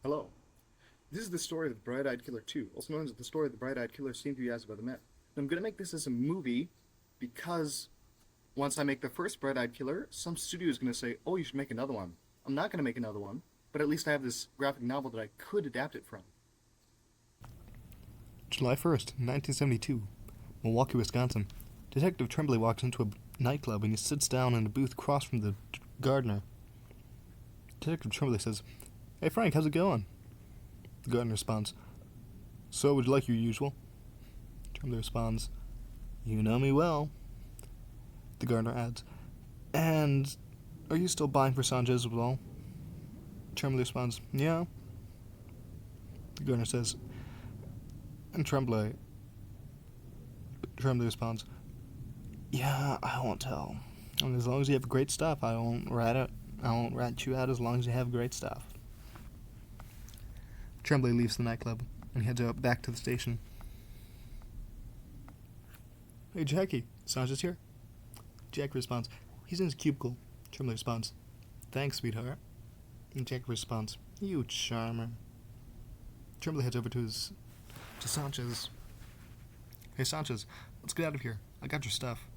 Hello. This is the story of the Bright-Eyed Killer 2, also known as the story of the Bright-Eyed Killer seen through the eyes of other men. And I'm going to make this as a movie because once I make the first Bright-Eyed Killer, some studio is going to say, oh, you should make another one. I'm not going to make another one, but at least I have this graphic novel that I could adapt it from. July 1st, 1972, Milwaukee, Wisconsin. Detective Tremblay walks into a nightclub and he sits down in a booth across from the gardener. Detective Tremblay says, "Hey Frank, how's it going?" The gardener responds, "So, would you like your usual?" Tremblay responds, "You know me well." The gardener adds, "And are you still buying for Sanchez as well?" Tremblay responds, "Yeah." The gardener says, and Tremblay responds, "Yeah, I won't tell. And as long as you have great stuff, I won't rat you out as long as you have great stuff." Tremblay leaves the nightclub and heads out back to the station. "Hey, Jackie, Sanchez here?" Jackie responds, "He's in his cubicle." Tremblay responds, "Thanks, sweetheart." And Jackie responds, "You charmer." Tremblay heads over to Sanchez. "Hey, Sanchez, let's get out of here. I got your stuff."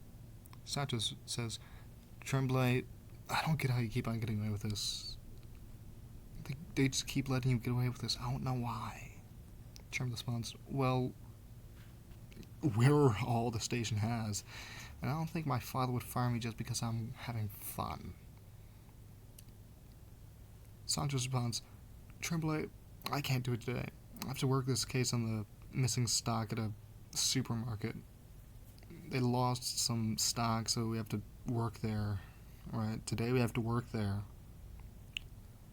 Sanchez says, "Tremblay, I don't get how you keep on getting away with this. They just keep letting you get away with this. I don't know why." Tremblay responds, "Well, we're all the station has, and I don't think my father would fire me just because I'm having fun." Sanchez responds, "Tremblay, I can't do it today. I have to work this case on the missing stock at a supermarket. They lost some stock, so we have to work there. Alright, today we have to work there."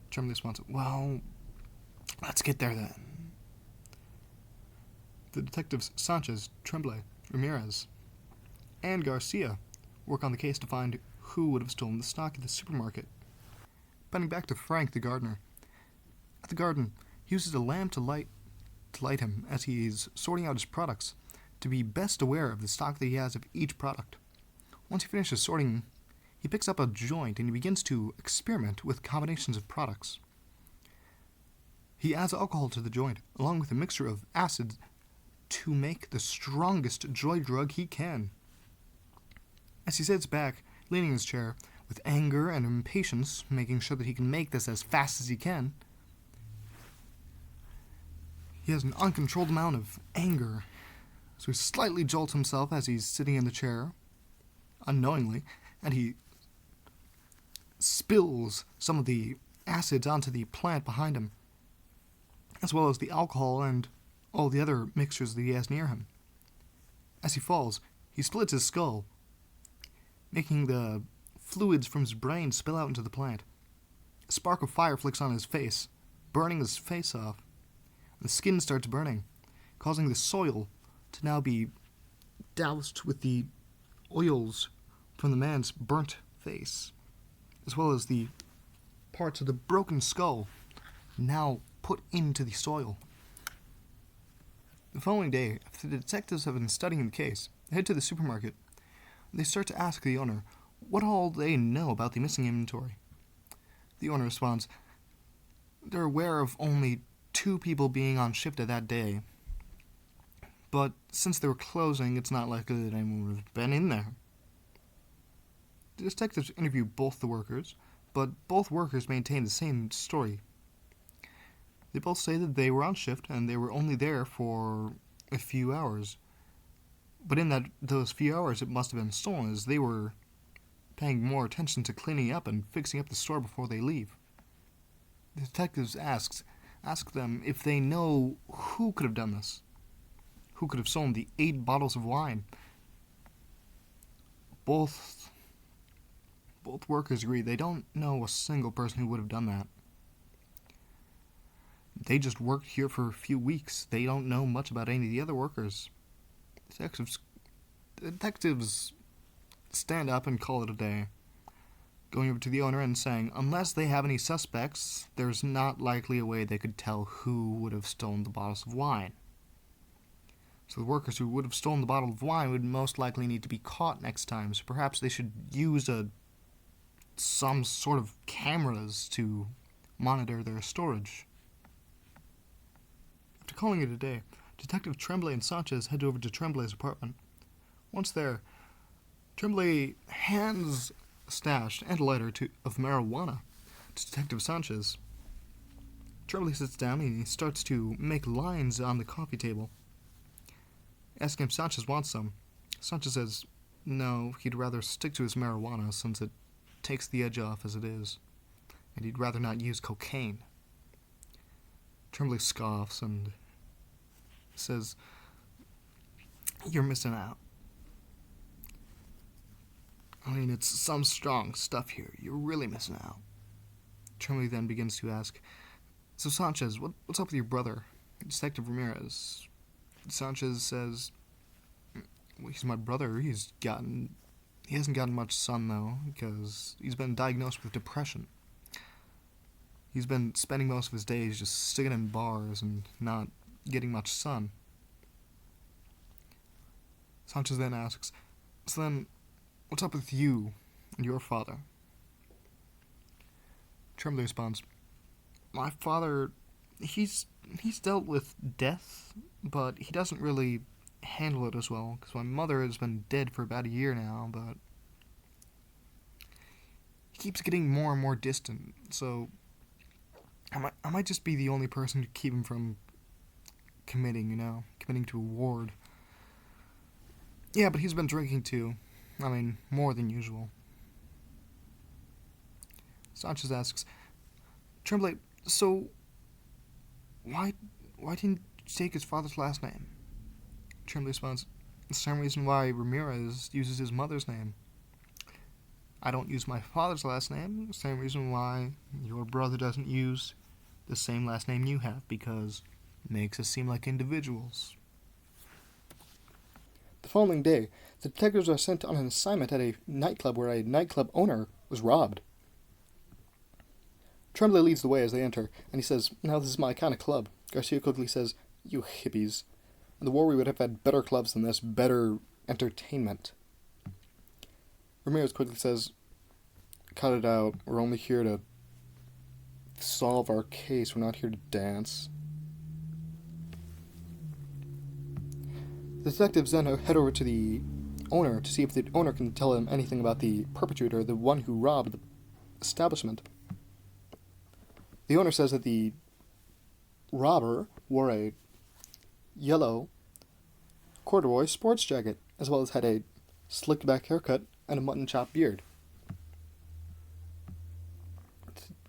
Tremblay responds, "Well, let's get there then." The detectives Sanchez, Tremblay, Ramirez, and Garcia work on the case to find who would have stolen the stock at the supermarket. Bending back to Frank, the gardener. At the garden, he uses a lamp to light him as he is sorting out his products, to be best aware of the stock that he has of each product. Once he finishes sorting, he picks up a joint and he begins to experiment with combinations of products. He adds alcohol to the joint, along with a mixture of acids, to make the strongest joy drug he can. As he sits back, leaning in his chair, with anger and impatience, making sure that he can make this as fast as he can, he has an uncontrolled amount of anger, so he slightly jolts himself as he's sitting in the chair, unknowingly, and he spills some of the acids onto the plant behind him, as well as the alcohol and all the other mixtures that he has near him. As he falls, he splits his skull, making the fluids from his brain spill out into the plant. A spark of fire flicks on his face, burning his face off. The skin starts burning, causing the soil to now be doused with the oils from the man's burnt face, as well as the parts of the broken skull now put into the soil. The following day, after the detectives have been studying the case, they head to the supermarket. They start to ask the owner what all they know about the missing inventory. The owner responds, "They're aware of only 2 people being on shift at that day, but since they were closing, it's not likely that anyone would have been in there." The detectives interview both the workers, but both workers maintain the same story. They both say that they were on shift and they were only there for a few hours. But in those few hours, it must have been stolen, as they were paying more attention to cleaning up and fixing up the store before they leave. The detectives ask them if they know who could have done this, who could have stolen the 8 bottles of wine. Both workers agree they don't know a single person who would have done that. They just worked here for a few weeks. They don't know much about any of the other workers. The detectives stand up and call it a day, going over to the owner and saying, unless they have any suspects, there's not likely a way they could tell who would have stolen the bottles of wine. So the workers who would have stolen the bottle of wine would most likely need to be caught next time, so perhaps they should use some sort of cameras to monitor their storage. After calling it a day, Detective Tremblay and Sanchez head over to Tremblay's apartment. Once there, Tremblay hands a stash and a lighter of marijuana to Detective Sanchez. Tremblay sits down and he starts to make lines on the coffee table, asking if Sanchez wants some. Sanchez says no, he'd rather stick to his marijuana since it takes the edge off as it is, and he'd rather not use cocaine. Tremblay scoffs and says, "You're missing out. I mean, it's some strong stuff here. You're really missing out." Tremblay then begins to ask, "So Sanchez, what's up with your brother, Detective Ramirez?" Sanchez says, "Well, he's my brother. He hasn't gotten much sun, though, because he's been diagnosed with depression. He's been spending most of his days just sticking in bars and not getting much sun." Sanchez then asks, "So then, what's up with you and your father?" Tremblay responds, "My father, he's dealt with death, but he doesn't really handle it as well, because my mother has been dead for about a year now, but he keeps getting more and more distant, so I might just be the only person to keep him from committing to a ward. Yeah, but he's been drinking too. I mean, more than usual." Sanchez asks, "Tremblay, so why didn't you take his father's last name?" Tremblay responds, "The same reason why Ramirez uses his mother's name. I don't use my father's last name, the same reason why your brother doesn't use the same last name you have, because it makes us seem like individuals." The following day, the detectives are sent on an assignment at a nightclub where a nightclub owner was robbed. Tremblay leads the way as they enter, and he says, "Now this is my kind of club." Garcia quickly says, "You hippies. In the war we would have had better clubs than this, better entertainment." Ramirez quickly says, "Cut it out. We're only here to solve our case. We're not here to dance." The detectives then head over to the owner to see if the owner can tell them anything about the perpetrator, the one who robbed the establishment. The owner says that the robber wore a yellow corduroy sports jacket, as well as had a slicked back haircut and a mutton chop beard.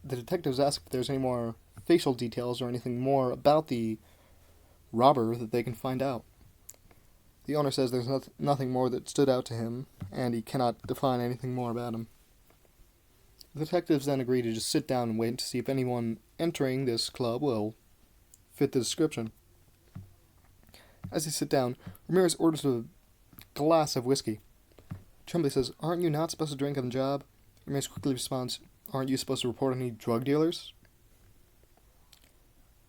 The detectives ask if there's any more facial details or anything more about the robber that they can find out. The owner says there's nothing more that stood out to him, and he cannot define anything more about him. The detectives then agree to just sit down and wait to see if anyone entering this club will fit the description. As they sit down, Ramirez orders a glass of whiskey. Tremblay says, "Aren't you not supposed to drink on the job?" Ramirez quickly responds, "Aren't you supposed to report any drug dealers?"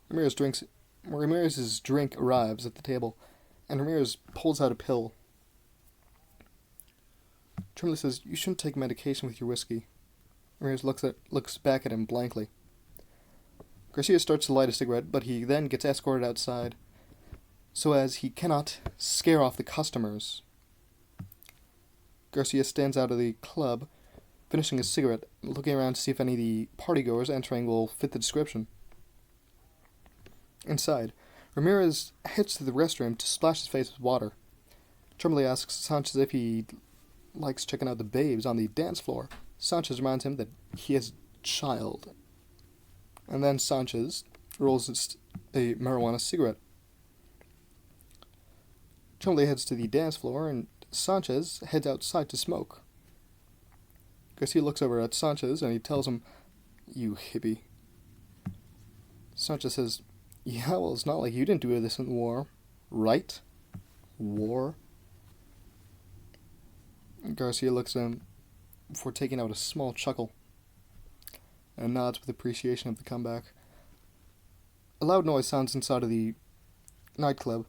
Ramirez's drink arrives at the table, and Ramirez pulls out a pill. Tremblay says, "You shouldn't take medication with your whiskey." Ramirez looks back at him blankly. Garcia starts to light a cigarette, but he then gets escorted outside, so as he cannot scare off the customers. Garcia stands out of the club, finishing his cigarette, looking around to see if any of the partygoers entering will fit the description. Inside, Ramirez heads to the restroom to splash his face with water. Tremblay asks Sanchez if he likes checking out the babes on the dance floor. Sanchez reminds him that he is a child. And then Sanchez rolls a marijuana cigarette. Tremblay heads to the dance floor, and Sanchez heads outside to smoke. Garcia looks over at Sanchez, and he tells him, "You hippie." Sanchez says, "Yeah, well, it's not like you didn't do this in the war, right? War?" Garcia looks at him before taking out a small chuckle, and nods with appreciation of the comeback. A loud noise sounds inside of the nightclub.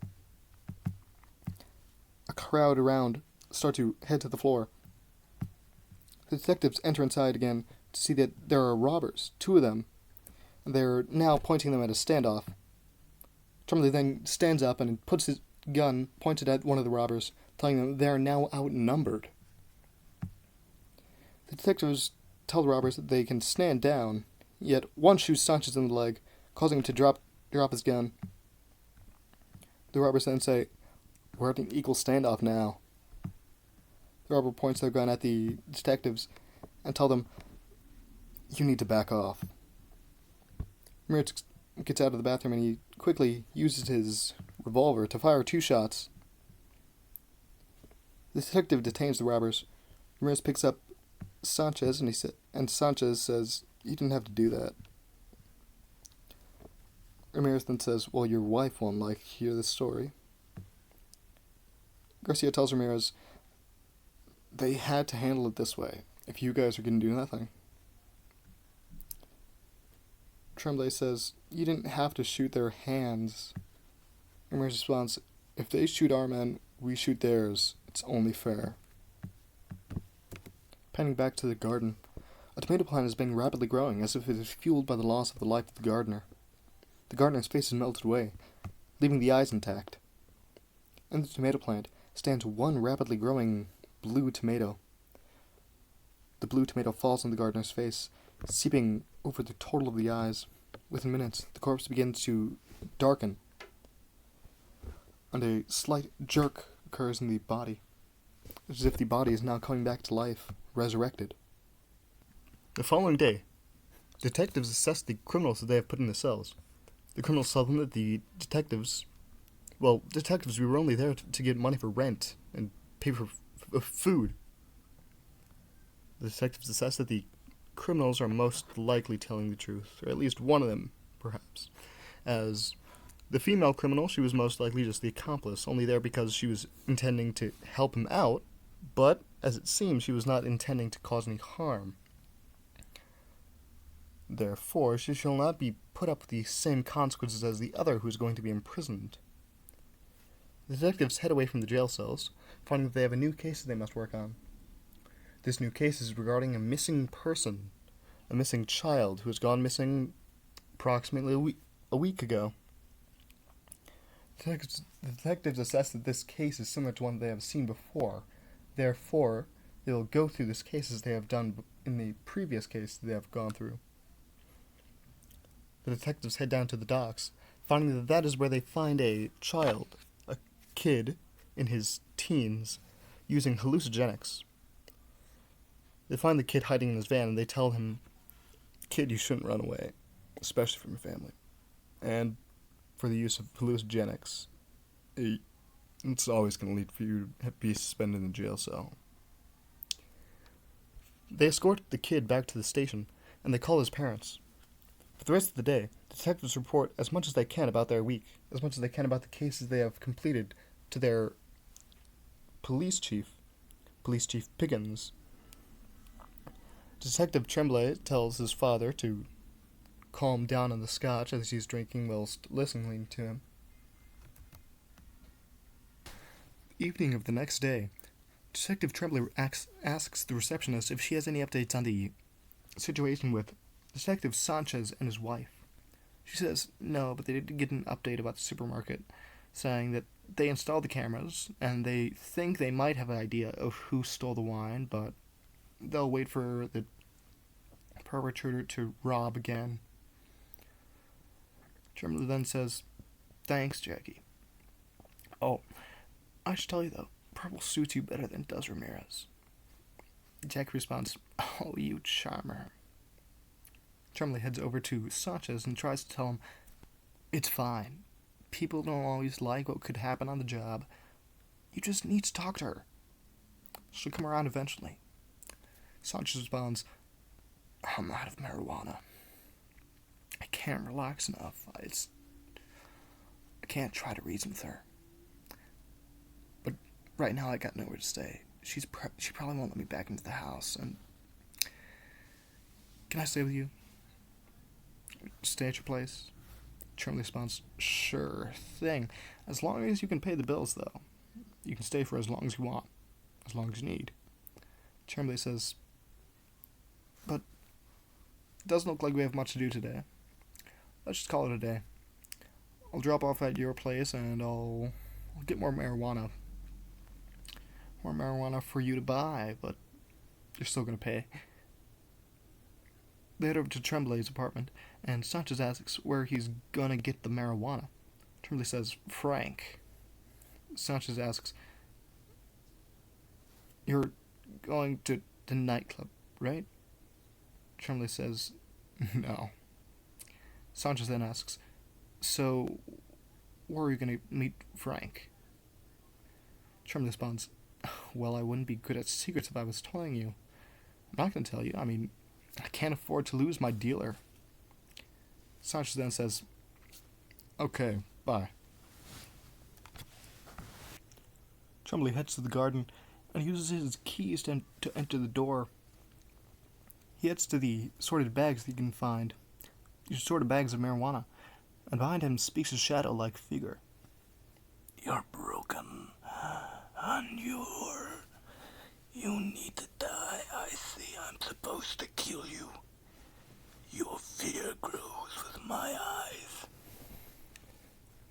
A crowd around start to head to the floor. The detectives enter inside again to see that there are robbers, 2 of them. They're now pointing them at a standoff. Tremblay then stands up and puts his gun pointed at one of the robbers, telling them they are now outnumbered. The detectives tell the robbers that they can stand down, yet one shoots Sanchez in the leg, causing him to drop his gun. The robbers then say, "We're at an equal standoff now." The robber points their gun at the detectives and tell them, "You need to back off." Ramirez gets out of the bathroom and he quickly uses his revolver to fire 2 shots. The detective detains the robbers. Ramirez picks up Sanchez and Sanchez says, "You didn't have to do that." Ramirez then says, "Well, your wife won't like to hear this story." Garcia tells Ramirez, "They had to handle it this way, if you guys are going to do nothing." Tremblay says, "You didn't have to shoot their hands." Ramirez responds, "If they shoot our men, we shoot theirs. It's only fair." Panning back to the garden, a tomato plant is being rapidly growing as if it is fueled by the loss of the life of the gardener. The gardener's face is melted away, leaving the eyes intact. In the tomato plant stands one rapidly growing blue tomato. The blue tomato falls on the gardener's face, seeping over the total of the eyes. Within minutes, the corpse begins to darken, and a slight jerk occurs in the body, as if the body is now coming back to life, resurrected. The following day, detectives assess the criminals that they have put in the cells. The criminals tell them that detectives, we were only there to get money for rent and pay for food. The detectives assess that the criminals are most likely telling the truth, or at least one of them, perhaps. As the female criminal, she was most likely just the accomplice, only there because she was intending to help him out, but, as it seems, she was not intending to cause any harm. Therefore, she shall not be put up with the same consequences as the other who is going to be imprisoned. The detectives head away from the jail cells, finding that they have a new case that they must work on. This new case is regarding a missing person, a missing child who has gone missing approximately a week ago. The detectives assess that this case is similar to one they have seen before. Therefore, they will go through this case as they have done in the previous case they have gone through. The detectives head down to the docks, finding that that is where they find a child, a kid in his teens, using hallucinogenics. They find the kid hiding in his van, and they tell him, "Kid, you shouldn't run away, especially from your family. And for the use of hallucinogenics, it's always going to lead for you to be suspended in a jail cell." They escort the kid back to the station, and they call his parents. For the rest of the day, the detectives report as much as they can about their week, as much as they can about the cases they have completed, to their police chief Piggins. Detective Tremblay tells his father to calm down on the scotch as he's drinking whilst listening to him. Evening of the next day, Detective Tremblay asks the receptionist if she has any updates on the situation with Detective Sanchez and his wife. She says no, but they did get an update about the supermarket, saying that they installed the cameras, and they think they might have an idea of who stole the wine, but they'll wait for the perpetrator to rob again. Tremblay then says, "Thanks, Jackie. Oh, I should tell you though, purple suits you better than it does Ramirez." Jackie responds, "Oh, you charmer." Tremblay heads over to Sanchez and tries to tell him, "It's fine. People don't always like what could happen on the job. You just need to talk to her. She'll come around eventually." Sanchez responds, "I'm out of marijuana. I can't relax enough. I can't try to reason with her. But right now I got nowhere to stay. She probably won't let me back into the house. And can I stay with you? Stay at your place?" Tremblay responds, "Sure thing. As long as you can pay the bills, though. You can stay for as long as you want. As long as you need." Tremblay says, "But it doesn't look like we have much to do today. Let's just call it a day. I'll drop off at your place and I'll get more marijuana. More marijuana for you to buy, but you're still gonna pay. They head over to Tremblay's apartment, and Sanchez asks where he's gonna get the marijuana. Tremblay says, Frank. Sanchez asks, you're going to the nightclub, right? Tremblay says, no. Sanchez then asks, so where are you going to meet Frank? Tremblay responds, well, I wouldn't be good at secrets if I was telling you. I'm not going to tell you. I mean, I can't afford to lose my dealer. Sanchez then says, okay, bye. Tremblay heads to the garden and uses his keys to enter the door. He heads to the sorted bags that he can find. These are sorted bags of marijuana, and behind him speaks a shadow-like figure. You're broken, and you need to die. I see. I'm supposed to kill you. Your fear grows with my eyes.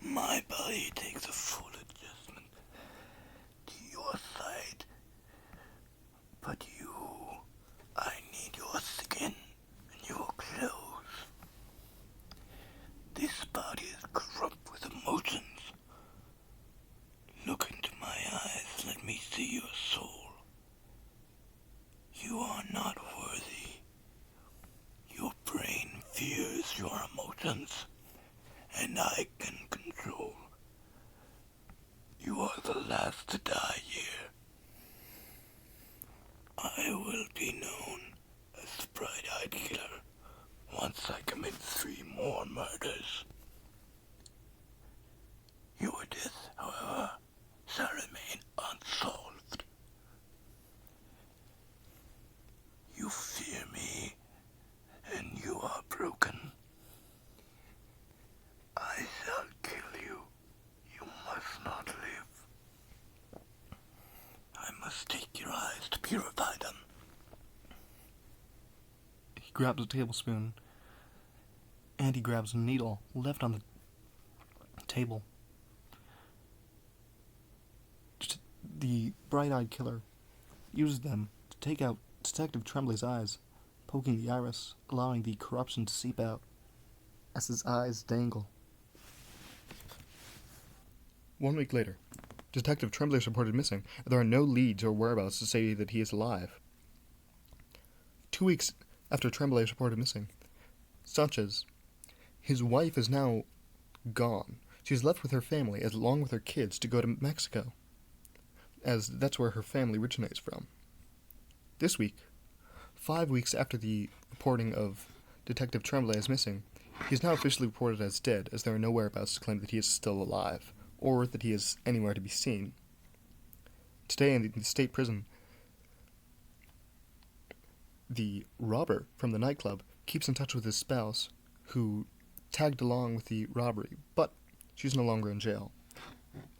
My body takes a full adjustment to your side. But I need your skin and your clothes. This body is corrupt with emotions. Look into my eyes, let me see your soul. You are not worthy. Your brain fears your emotions, and I can control. You are the last to die here. I will be known as the bright-eyed killer once I commit 3 more murders. Your death, however, shall remain unsolved. You fear me, and you are broken. I shall kill you. You must not live. I must take your eyes to purify them. He grabs a tablespoon, and he grabs a needle left on the table. The bright-eyed killer uses them to take out Detective Tremblay's eyes, poking the iris, allowing the corruption to seep out as his eyes dangle. 1 week later, Detective Tremblay is reported missing, and there are no leads or whereabouts to say that he is alive. 2 weeks after Tremblay is reported missing, Sanchez, his wife, is now gone. She's left with her family, along with her kids, to go to Mexico, as that's where her family originates from. This week, 5 weeks after the reporting of Detective Tremblay as missing, he is now officially reported as dead, as there are no whereabouts to claim that he is still alive, or that he is anywhere to be seen. Today in the state prison, the robber from the nightclub keeps in touch with his spouse, who tagged along with the robbery, but she's no longer in jail.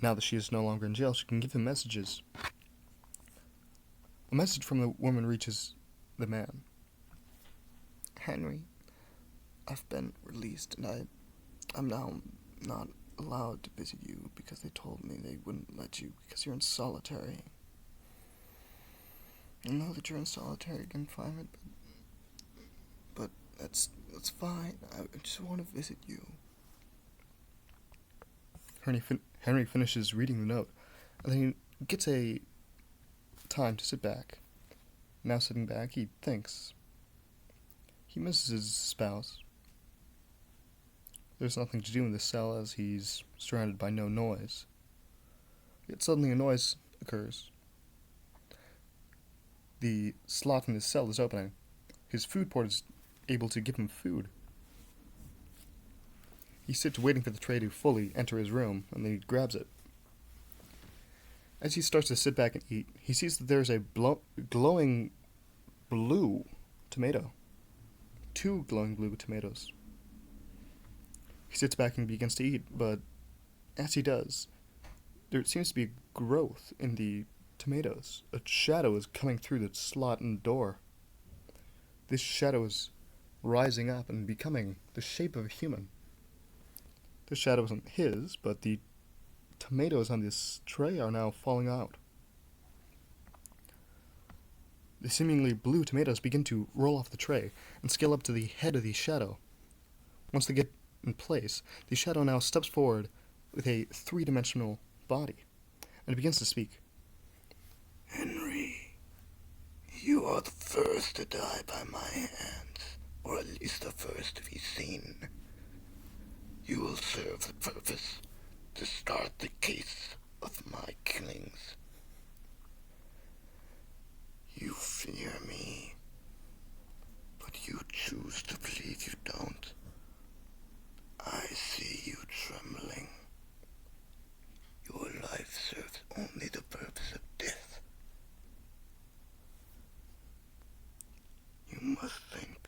Now that she is no longer in jail, she can give him messages. A message from the woman reaches the man. Henry, I've been released, and I'm now not allowed to visit you because they told me they wouldn't let you because you're in solitary. I know that you're in solitary confinement, but that's fine. I just want to visit you. Henry finishes reading the note, and then he gets a time to sit back. Now sitting back, he thinks. He misses his spouse. There's nothing to do in this cell as he's surrounded by no noise. Yet suddenly a noise occurs. The slot in his cell is opening. His food port is able to give him food. He sits waiting for the tray to fully enter his room, and then he grabs it. As he starts to sit back and eat, he sees that there's a glowing blue tomato. 2 glowing blue tomatoes. He sits back and begins to eat, but as he does, there seems to be growth in the tomatoes. A shadow is coming through the slot in the door. This shadow is rising up and becoming the shape of a human. The shadow isn't his, but the tomatoes on this tray are now falling out. The seemingly blue tomatoes begin to roll off the tray and scale up to the head of the shadow. Once they get in place, the shadow now steps forward with a three-dimensional body, and it begins to speak. Henry, you are the first to die by my hands, or at least the first to be seen. You will serve the purpose to start the case of my killings. You fear me, but you choose to believe you don't. I see you trembling. Your life serves only the purpose of death. You must think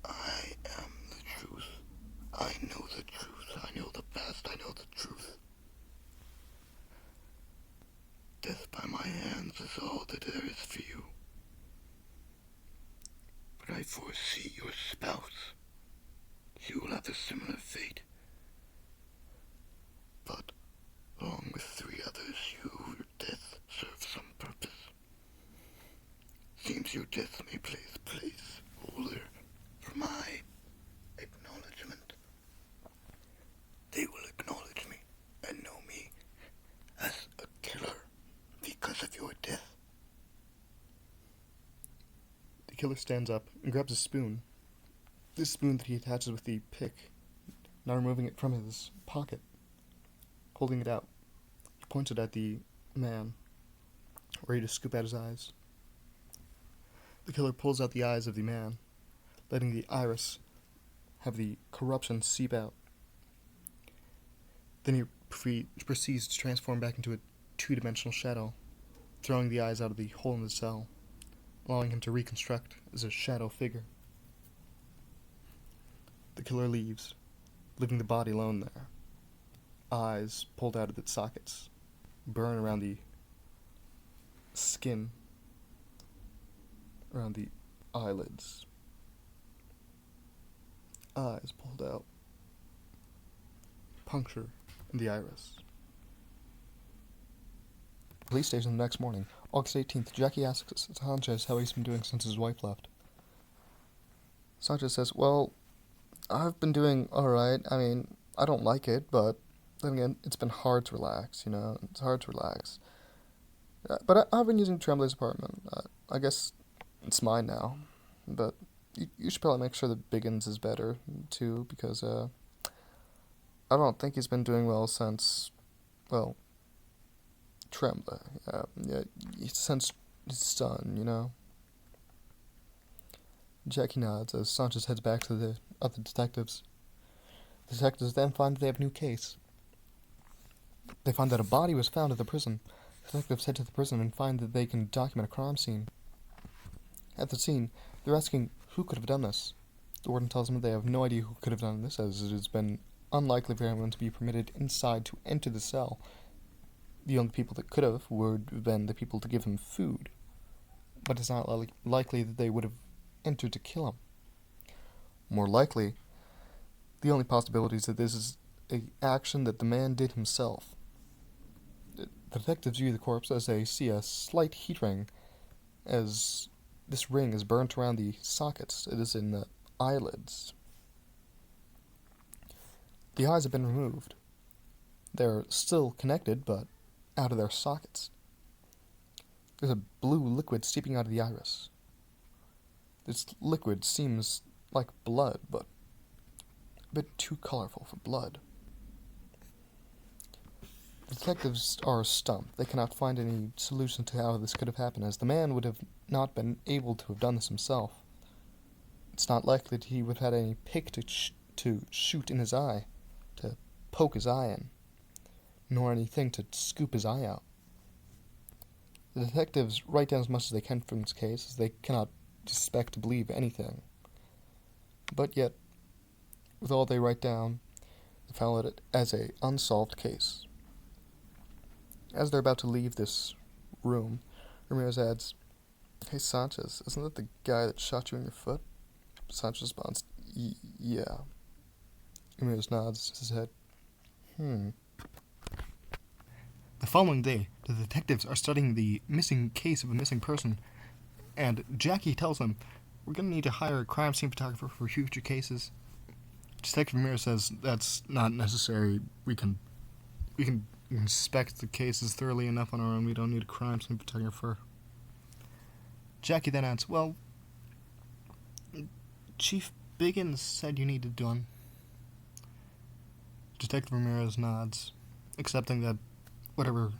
I am the truth. I know the truth. I know the past. I know the truth. Death by my hands is all that there is for you. But I foresee your spouse. She will have a similar fate. But, along with 3 others, your death serves some purpose. Seems your death may place holder for my acknowledgement. They will acknowledge me and know me as a killer because of your death. The killer stands up and grabs a spoon. This spoon that he attaches with the pick, now removing it from his pocket, holding it out. He points it at the man, ready to scoop out his eyes. The killer pulls out the eyes of the man, letting the iris have the corruption seep out. Then he proceeds to transform back into a 2-dimensional shadow, throwing the eyes out of the hole in the cell, allowing him to reconstruct as a shadow figure. The killer leaves, leaving the body alone there. Eyes pulled out of its sockets, burn around the skin, around the eyelids. Eyes pulled out, puncture in the iris. Police station the next morning, August 18th, Jackie asks Sanchez how he's been doing since his wife left. Sanchez says, well, I've been doing alright. I mean, I don't like it, but then again, it's been hard to relax, you know? It's hard to relax. But I've been using Tremblay's apartment. I guess it's mine now. But you should probably make sure that Biggins is better, too, because, I don't think he's been doing well since, well, Tremblay. Yeah, since his son, you know? Jackie nods as Sanchez heads back to the other detectives. The detectives then find that they have a new case. They find that a body was found at the prison. Detectives head to the prison and find that they can document a crime scene. At the scene, they're asking who could have done this. The warden tells them they have no idea who could have done this, as it has been unlikely for anyone to be permitted inside to enter the cell. The only people that could have would have been the people to give him food. But it's not likely that they would have entered to kill him. More likely, the only possibility is that this is an action that the man did himself. The detectives view the corpse as they see a slight heat ring, as this ring is burnt around the sockets. It is in the eyelids. The eyes have been removed. They're still connected, but out of their sockets. There's a blue liquid seeping out of the iris. This liquid seems like blood, but a bit too colorful for blood. The detectives are stumped. They cannot find any solution to how this could have happened, as the man would have not been able to have done this himself. It's not likely that he would have had any pick to shoot in his eye, to poke his eye in, nor anything to scoop his eye out. The detectives write down as much as they can from this case, as they cannot expect to believe anything. But yet, with all they write down, they file it as a unsolved case. As they're about to leave this room, Ramirez adds, "Hey Sanchez, isn't that the guy that shot you in your foot?" Sanchez responds, "Yeah." Ramirez nods his head. The following day, the detectives are studying the missing case of a missing person, and Jackie tells them, "We're going to need to hire a crime scene photographer for future cases." Detective Ramirez says that's not necessary. We can inspect the cases thoroughly enough on our own. We don't need a crime scene photographer. Jackie then adds, "Well, Chief Biggins said you needed one." Detective Ramirez nods, accepting that whatever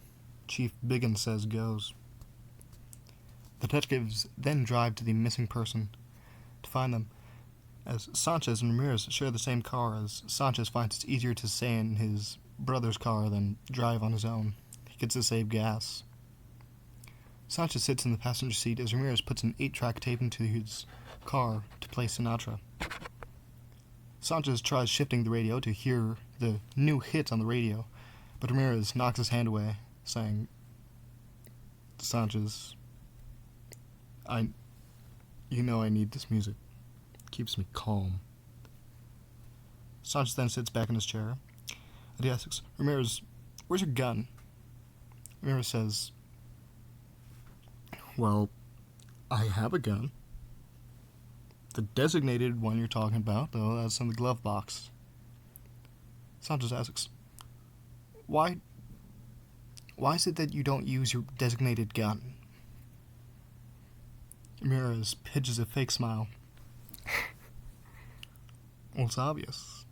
Chief Biggins says goes. The detectives then drive to the missing person to find them, as Sanchez and Ramirez share the same car, as Sanchez finds it's easier to stay in his brother's car than drive on his own. He gets to save gas. Sanchez sits in the passenger seat as Ramirez puts an 8-track tape into his car to play Sinatra. Sanchez tries shifting the radio to hear the new hits on the radio, but Ramirez knocks his hand away, saying, "Sanchez, I need this music. It keeps me calm." Sanchez then sits back in his chair, and he asks, "Ramirez, where's your gun?" Ramirez says, "Well, I have a gun. The designated one you're talking about, though, that's in the glove box." Sanchez asks, Why is it that you don't use your designated gun?" Ramirez pitches a fake smile. "Well, it's obvious.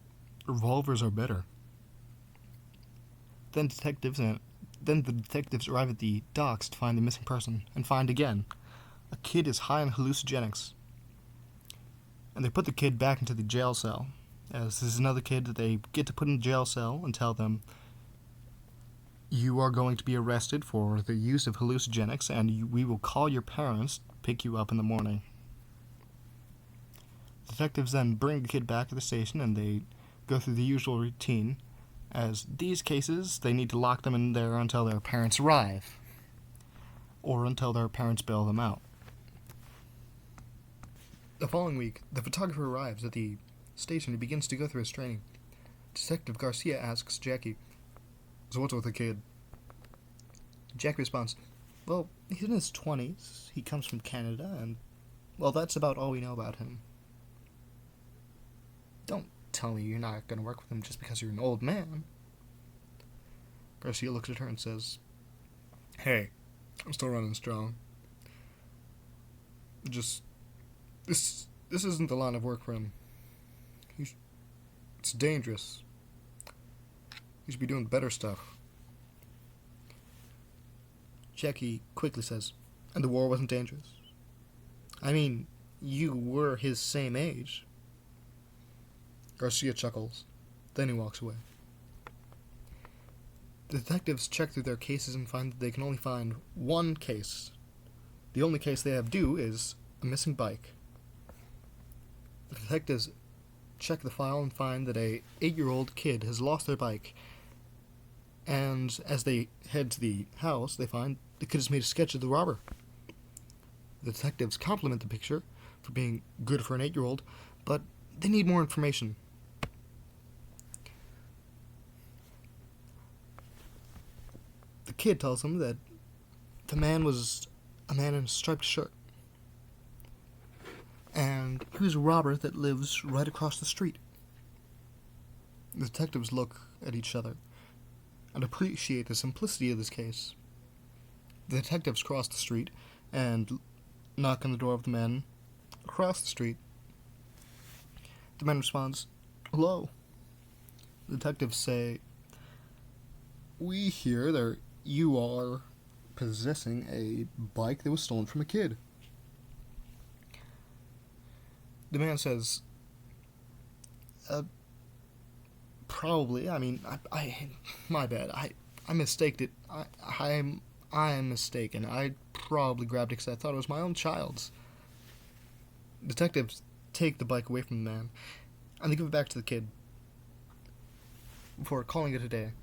Revolvers are better." Then the detectives arrive at the docks to find the missing person, and find again a kid is high on hallucinogenics. And they put the kid back into the jail cell, as this is another kid that they get to put in the jail cell and tell them, "You are going to be arrested for the use of hallucinogenics, and we will call your parents to pick you up in the morning." Detectives then bring the kid back to the station, and they go through the usual routine, as these cases, they need to lock them in there until their parents arrive, or until their parents bail them out. The following week, the photographer arrives at the station and begins to go through his training. Detective Garcia asks Jackie, "So what's with the kid?" Jackie responds, "Well, he's in his 20s, he comes from Canada, and, well, that's about all we know about him." "Don't tell me you're not going to work with him just because you're an old man." Garcia looks at her and says, "Hey, I'm still running strong. This isn't the line of work for him. It's dangerous. He should be doing better stuff." Jackie quickly says, "And the war wasn't dangerous? I mean, you were his same age." Garcia chuckles. Then he walks away. The detectives check through their cases and find that they can only find one case. The only case they have due is a missing bike. The detectives check the file and find that a 8-year-old kid has lost their bike. And as they head to the house, they find the kid has made a sketch of the robber. The detectives compliment the picture for being good for an 8-year-old, but they need more information. The kid tells them that the man was a man in a striped shirt, and he was a robber that lives right across the street. The detectives look at each other and appreciate the simplicity of this case. The detectives cross the street and knock on the door of the man across the street. The man responds, "Hello." The detectives say, "We hear that you are possessing a bike that was stolen from a kid." The man says, "Probably. I mean, my bad. I mistaked it. I am mistaken. I probably grabbed it because I thought it was my own child's." Detectives take the bike away from the man, and they give it back to the kid before calling it a day.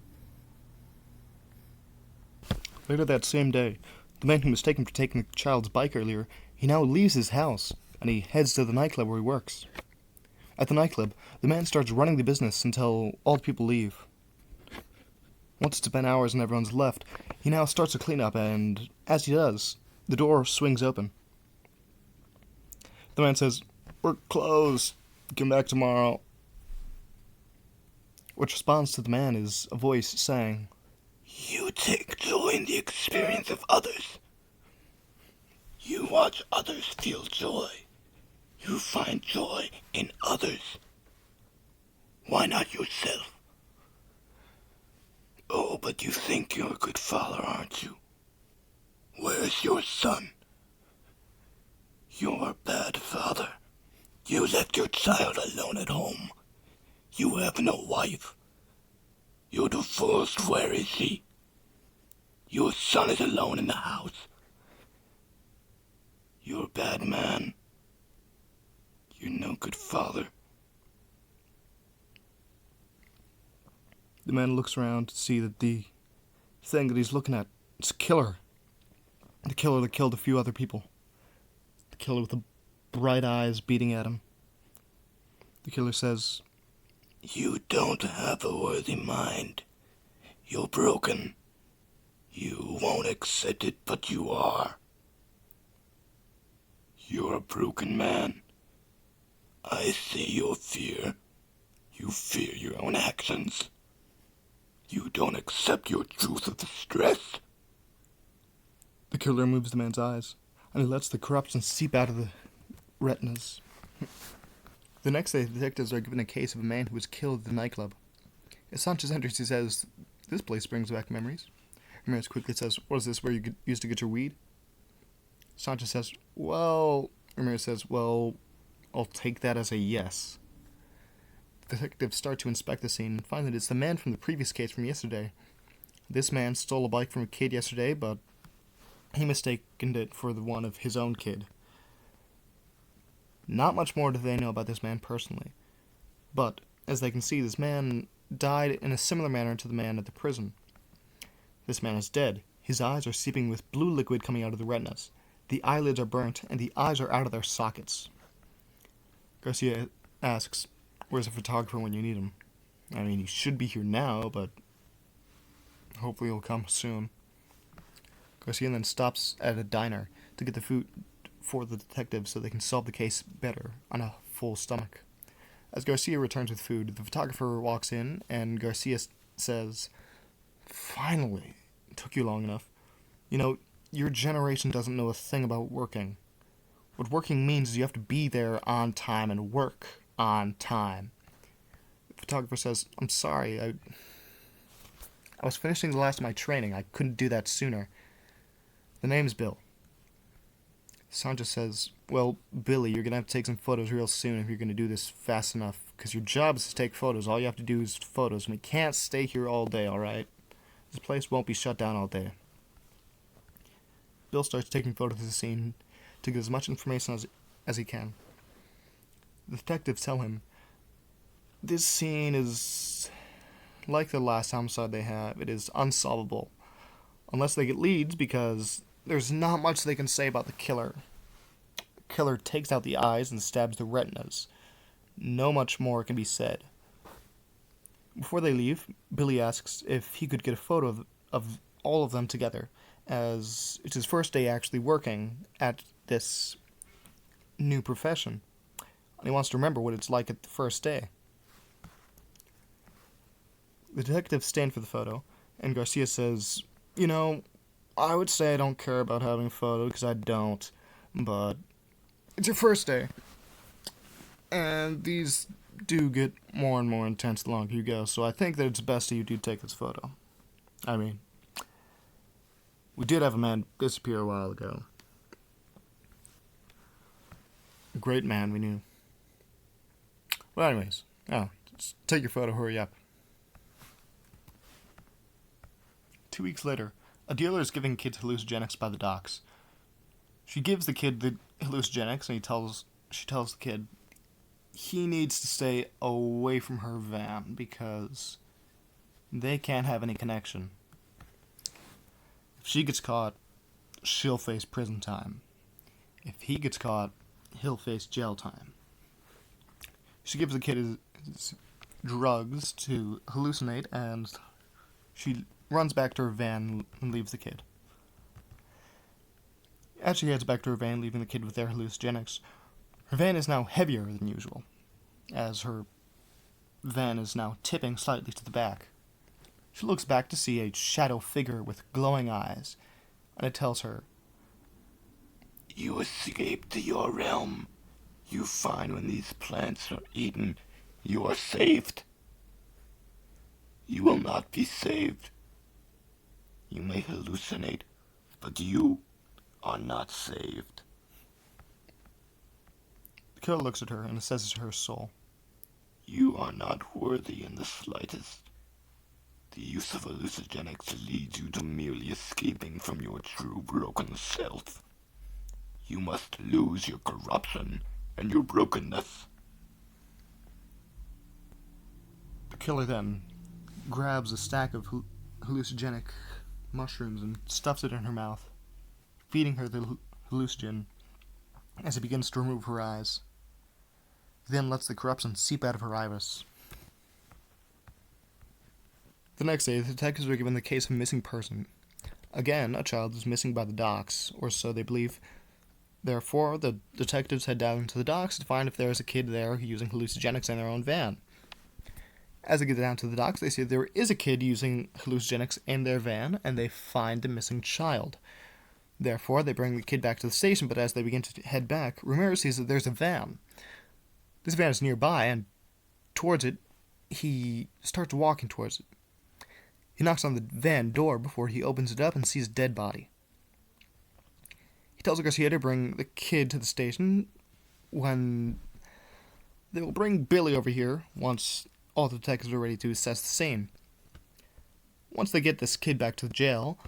Later that same day, the man who was taken for taking the child's bike earlier, he now leaves his house, and he heads to the nightclub where he works. At the nightclub, the man starts running the business until all the people leave. Once it's been hours and everyone's left, he now starts to clean up, and as he does, the door swings open. The man says, "We're closed. Come back tomorrow." Which responds to the man is a voice saying, You take joy in the experience of others. You watch others feel joy. You find joy in others. Why not yourself? Oh, but you think you're a good father, aren't you? Where's your son? You're a bad father. You left your child alone at home. You have no wife. You're divorced. Where is he? Your son is alone in the house. You're a bad man. You're no good father. The man looks around to see that the thing that he's looking at is a killer. The killer that killed a few other people. The killer with the bright eyes beating at him. The killer says, You don't have a worthy mind. You're broken. You won't accept it, but you are. You're a broken man. I see your fear. You fear your own actions. You don't accept your truth of distress. The killer removes the man's eyes, and he lets the corruption seep out of the retinas. The next day, the detectives are given a case of a man who was killed at the nightclub. As Sanchez enters, he says, "This place brings back memories." Ramirez quickly says, "What is this, where you used to get your weed?" Sanchez says, Ramirez says, "Well, I'll take that as a yes." The detectives start to inspect the scene and find that it's the man from the previous case from yesterday. This man stole a bike from a kid yesterday, but he mistaken it for the one of his own kid. Not much more do they know about this man personally, but as they can see, this man died in a similar manner to the man at the prison. This man is dead. His eyes are seeping with blue liquid coming out of the retinas. The eyelids are burnt, and the eyes are out of their sockets. Garcia asks, "Where's the photographer when you need him?" I mean, he should be here now, but hopefully he'll come soon. Garcia then stops at a diner to get the food for the detectives so they can solve the case better on a full stomach. As Garcia returns with food, the photographer walks in, and Garcia says, "Finally, it took you long enough. You know, your generation doesn't know a thing about working. What working means is you have to be there on time and work on time." The photographer says, "I'm sorry, I was finishing the last of my training. I couldn't do that sooner. The name's Bill." Sanchez says, "Well, Billy, you're going to have to take some photos real soon if you're going to do this fast enough, because your job is to take photos. All you have to do is photos, and we can't stay here all day, alright? This place won't be shut down all day." Bill starts taking photos of the scene to get as much information as he can. The detectives tell him, "This scene is like the last homicide they have. It is unsolvable, unless they get leads, because there's not much they can say about the killer. The killer takes out the eyes and stabs the retinas. No much more can be said." Before they leave, Billy asks if he could get a photo of all of them together, as it's his first day actually working at this new profession, and he wants to remember what it's like at the first day. The detectives stand for the photo, and Garcia says, "You know, I would say I don't care about having a photo, because I don't, but it's your first day, and these do get more and more intense the longer you go, so I think that it's best that you do take this photo. I mean, we did have a man disappear a while ago. A great man we knew. Well, anyways, just take your photo, hurry up." 2 weeks later, a dealer is giving kids hallucinogenics by the docks. She gives the kid the hallucinogenics, and she tells the kid he needs to stay away from her van because they can't have any connection. If she gets caught, she'll face prison time. If he gets caught, he'll face jail time. She gives the kid his drugs to hallucinate, and She runs back to her van and leaves the kid. As she heads back to her van, leaving the kid with their hallucinogenics, her van is now heavier than usual, as her van is now tipping slightly to the back. She looks back to see a shadow figure with glowing eyes, and it tells her, You escape to your realm. You find when these plants are eaten, you are saved. You will not be saved. You may hallucinate, but you are not saved. The killer looks at her and assesses her soul. You are not worthy in the slightest. The use of hallucinogenics leads you to merely escaping from your true broken self. You must lose your corruption and your brokenness. The killer then grabs a stack of hallucinogenic mushrooms and stuffs it in her mouth, feeding her the hallucinogen as he begins to remove her eyes. He then lets the corruption seep out of her iris. The next day, the detectives are given the case of a missing person. Again, a child is missing by the docks, or so they believe. Therefore, the detectives head down to the docks to find if there is a kid there using hallucinogenics in their own van. As they get down to the docks, they see there is a kid using hallucinogenics in their van, and they find the missing child. Therefore, they bring the kid back to the station, but as they begin to head back, Ramirez sees that there's a van. This van is nearby, and towards it, he starts walking towards it. He knocks on the van door before he opens it up and sees a dead body. He tells Garcia to bring the kid to the station when they will bring Billy over here once all the detectives are ready to assess the scene. Once they get this kid back to the jail,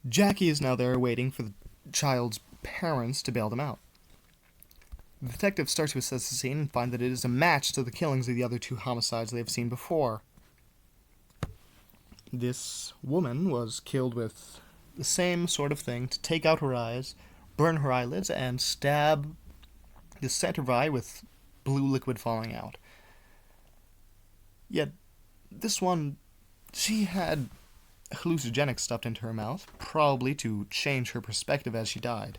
Jackie is now there waiting for the child's parents to bail them out. The detectives start to assess the scene and find that it is a match to the killings of the other two homicides they have seen before. This woman was killed with the same sort of thing, to take out her eyes, burn her eyelids, and stab the center of eye with blue liquid falling out. Yet, this one, she had hallucinogenics stuffed into her mouth, probably to change her perspective as she died.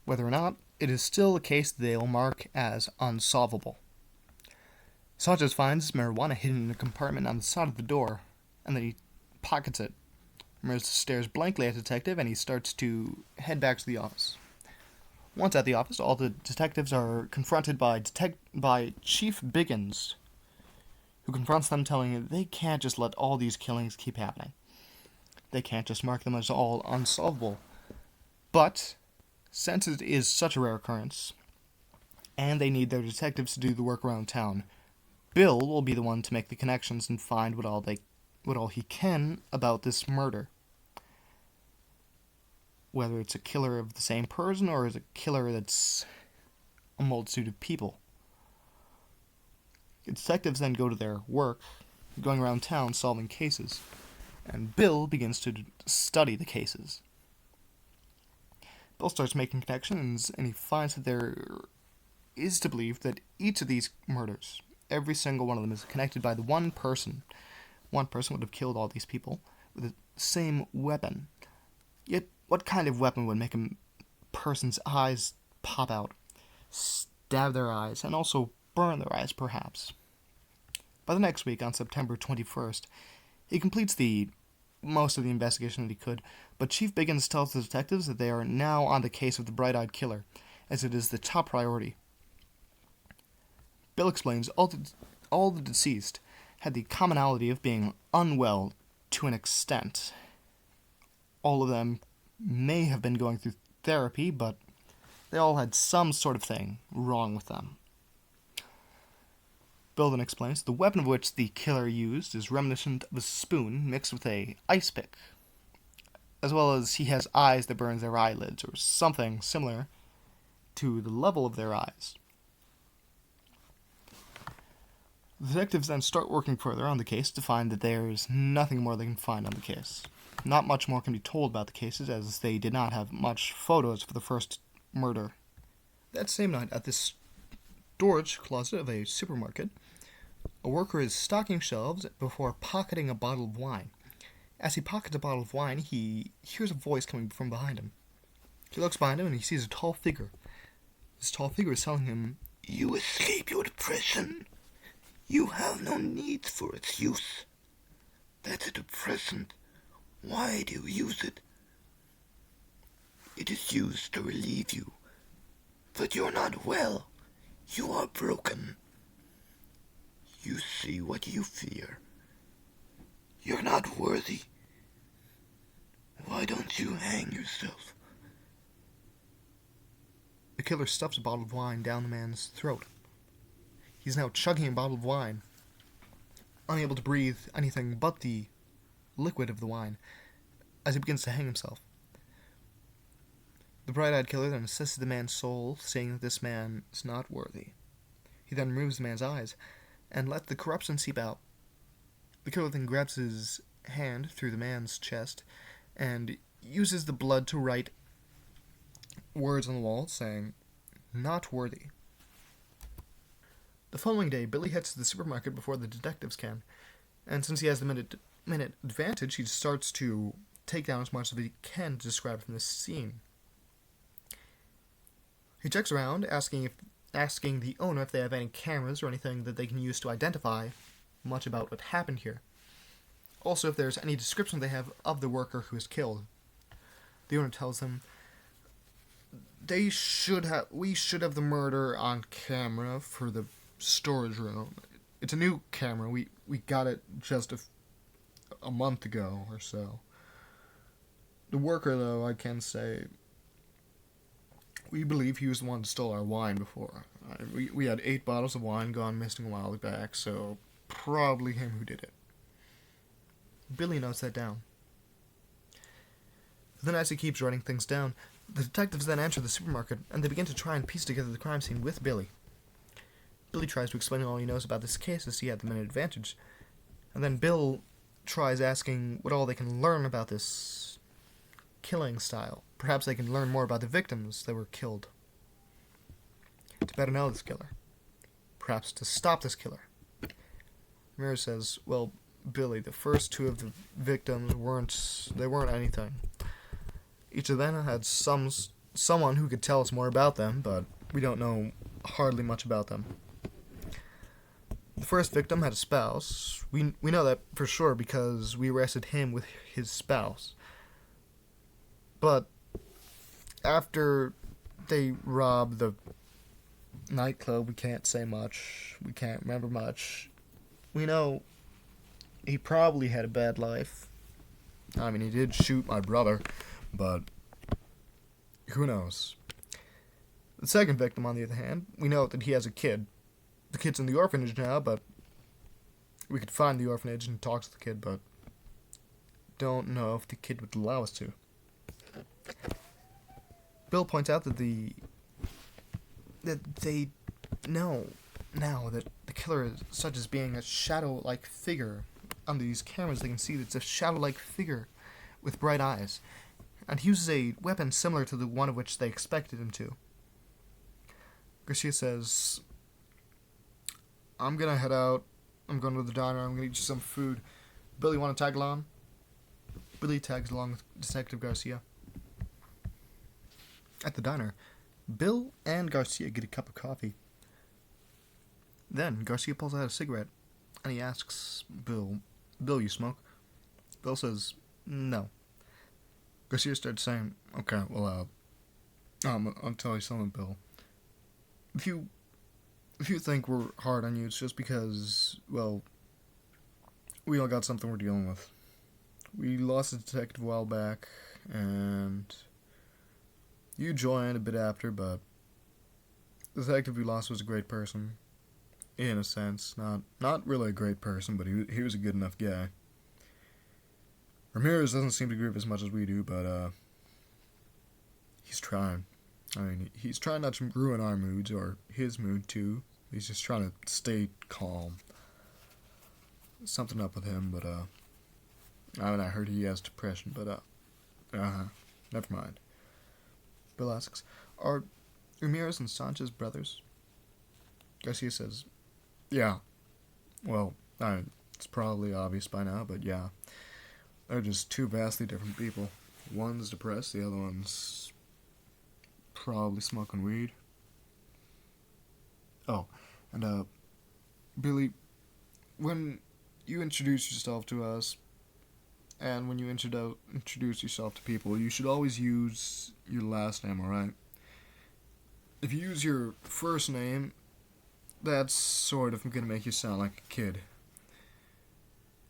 Whether or not, it is still a case they'll mark as unsolvable. Sanchez finds marijuana hidden in a compartment on the side of the door, and then he pockets it. Ramirez stares blankly at the detective, and he starts to head back to the office. Once at the office, all the detectives are confronted by Chief Biggins, who confronts them, telling them they can't just let all these killings keep happening. They can't just mark them as all unsolvable. But, since it is such a rare occurrence, and they need their detectives to do the work around town, Bill will be the one to make the connections and find what all he can about this murder. Whether it's a killer of the same person or is a killer that's a multitude of people. The detectives then go to their work, going around town solving cases, and Bill begins to study the cases. Bill starts making connections, and he finds that there is to believe that each of these murders, every single one of them, is connected by the one person. One person would have killed all these people with the same weapon. Yet, what kind of weapon would make a person's eyes pop out, stab their eyes, and also burn their eyes, perhaps? By the next week, on September 21st, he completes most of the investigation that he could, but Chief Biggins tells the detectives that they are now on the case of the bright-eyed killer, as it is the top priority. Bill explains all the deceased had the commonality of being unwell to an extent. All of them may have been going through therapy, but they all had some sort of thing wrong with them. Bill then explains the weapon of which the killer used is reminiscent of a spoon mixed with a ice pick, as well as he has eyes that burns their eyelids, or something similar to the level of their eyes. The detectives then start working further on the case to find that there is nothing more they can find on the case. Not much more can be told about the cases, as they did not have much photos for the first murder. That same night, at this storage closet of a supermarket, A worker is stocking shelves before pocketing a bottle of wine. As he pockets a bottle of wine, he hears a voice coming from behind him. He looks behind him and he sees a tall figure. This tall figure is telling him, You escape your depression. You have no need for its use. That's a depressant. Why do you use it? It is used to relieve you. But you're not well. You are broken. You see what you fear. You're not worthy. Why don't you hang yourself? the killer stuffs a bottle of wine down the man's throat. He's now chugging a bottle of wine, unable to breathe anything but the liquid of the wine, as he begins to hang himself. The bright-eyed killer then assesses the man's soul, saying that this man is not worthy. He then removes the man's eyes, and lets the corruption seep out. The killer then grabs his hand through the man's chest, and uses the blood to write words on the wall, saying, "Not worthy." The following day, Billy heads to the supermarket before the detectives can, and since he has the minute advantage, he starts to take down as much as he can to describe from this scene. He checks around, asking the owner if they have any cameras or anything that they can use to identify much about what happened here. Also, if there's any description they have of the worker who is killed. The owner tells him we should have the murder on camera for the storage room. It's a new camera. We got it just a month ago or so. The worker, though, I can say, we believe he was the one who stole our wine before. We had 8 bottles of wine gone missing a while back, so probably him who did it. Billy notes that down. Then as he keeps writing things down, the detectives then enter the supermarket, and they begin to try and piece together the crime scene with Billy. Billy tries to explain all he knows about this case as he had the minute advantage, and then Bill tries asking what all they can learn about this killing style. Perhaps they can learn more about the victims that were killed. To better know this killer. Perhaps to stop this killer. Ramirez says, well, Billy, the first 2 of the victims weren't anything. Each of them had someone who could tell us more about them, but we don't know hardly much about them. The first victim had a spouse. We know that for sure because we arrested him with his spouse. But after they robbed the nightclub, we can't say much. We can't remember much. We know he probably had a bad life. I mean, he did shoot my brother, but who knows? The second victim, on the other hand, we know that he has a kid. The kid's in the orphanage now, but we could find the orphanage and talk to the kid, but don't know if the kid would allow us to. Bill points out that they know now that the killer is such as being a shadow-like figure. Under these cameras, they can see that it's a shadow-like figure with bright eyes, and he uses a weapon similar to the one of which they expected him to. Garcia says, I'm gonna head out. I'm going to the diner. I'm gonna eat you some food. Billy, want to tag along? Billy tags along with Detective Garcia. At the diner, Bill and Garcia get a cup of coffee. Then Garcia pulls out a cigarette, and he asks Bill, you smoke? Bill says, no. Garcia starts saying, okay, well, I'll tell you something, Bill. If you think we're hard on you, it's just because, well, we all got something we're dealing with. We lost a detective a while back, and you joined a bit after, but the detective we lost was a great person. In a sense. Not really a great person, but he was a good enough guy. Ramirez doesn't seem to agree as much as we do, but he's trying. I mean, he's trying not to ruin our moods, or his mood too. He's just trying to stay calm. Something up with him, but I heard he has depression, but never mind. Bill asks, are Ramirez and Sanchez brothers? Garcia says, yeah. Well, it's probably obvious by now, but yeah. They're just two vastly different people. One's depressed, the other one's probably smoking weed. Oh, and Billy, when you introduce yourself to us, and when you introduce yourself to people, you should always use your last name, alright? If you use your first name, that's sort of gonna make you sound like a kid.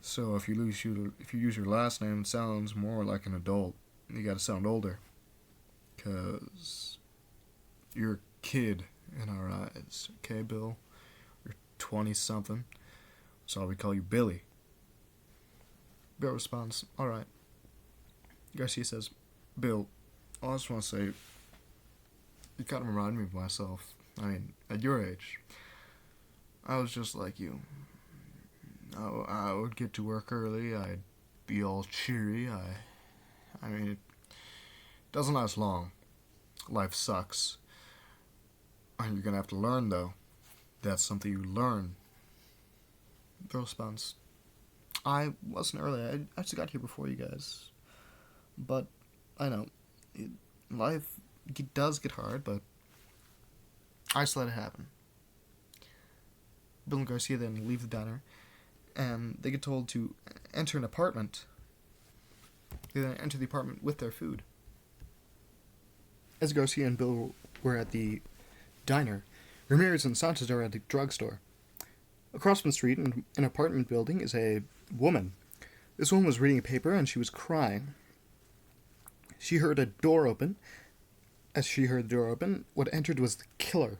So if you use your last name, it sounds more like an adult. You gotta sound older. 'Cause you're a kid in our eyes. Okay, Bill? You're 20-something. So we call you Billy. Bill responds, alright. Garcia says, Bill, I just want to say, you kind of remind me of myself. I mean, at your age, I was just like you. I would get to work early, I'd be all cheery, I mean, it doesn't last long. Life sucks. And you're gonna have to learn, though. That's something you learn. Bill responds, I wasn't early. I just got here before you guys. But, I know, life does get hard, but I just let it happen. Bill and Garcia then leave the diner, and they get told to enter an apartment. They then enter the apartment with their food. As Garcia and Bill were at the diner, Ramirez and Sanchez are at the drugstore. Across from the street, in an apartment building, is a woman. This woman was reading a paper, and she was crying. She heard a door open. As she heard the door open, what entered was the killer.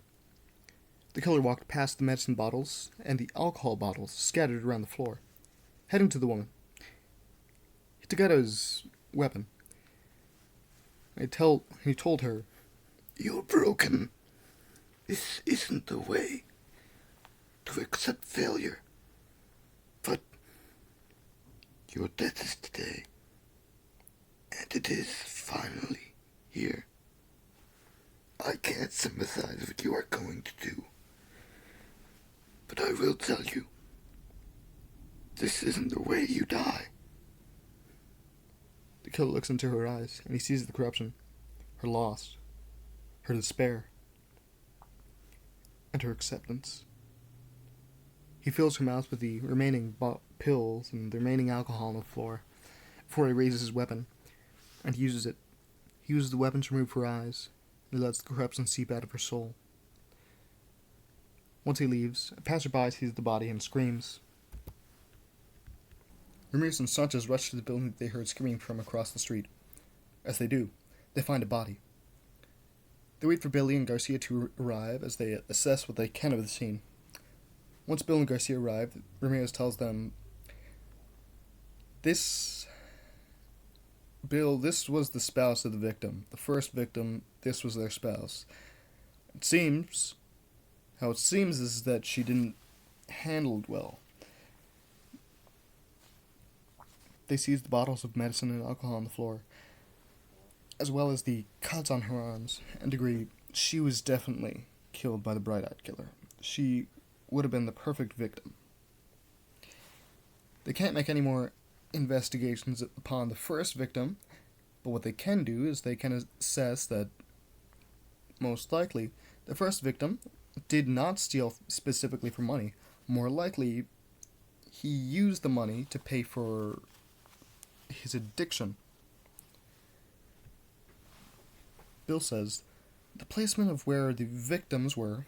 The killer walked past the medicine bottles and the alcohol bottles scattered around the floor, heading to the woman. He took out his weapon. He told her, You're broken. This isn't the way to accept failure. But your death is today. And it is finally here. I can't sympathize with what you are going to do. But I will tell you, this isn't the way you die. The killer looks into her eyes, and he sees the corruption, her loss, her despair, and her acceptance. He fills her mouth with the remaining pills and the remaining alcohol on the floor before he raises his weapon, and he uses it. He uses the weapon to remove her eyes, and he lets the corruption seep out of her soul. Once he leaves, a passerby sees the body and screams. Ramirez and Sanchez rush to the building that they heard screaming from across the street. As they do, they find a body. They wait for Billy and Garcia to arrive as they assess what they can of the scene. Once Bill and Garcia arrive, Ramirez tells them, Bill, this was the spouse of the victim. The first victim, this was their spouse. How it seems is that she didn't handle it well. They seized the bottles of medicine and alcohol on the floor, as well as the cuts on her arms, and agree she was definitely killed by the bright-eyed killer. She would have been the perfect victim. They can't make any more investigations upon the first victim, but what they can do is they can assess that most likely the first victim did not steal specifically for money. More likely, he used the money to pay for his addiction. Bill says, the placement of where the victims were,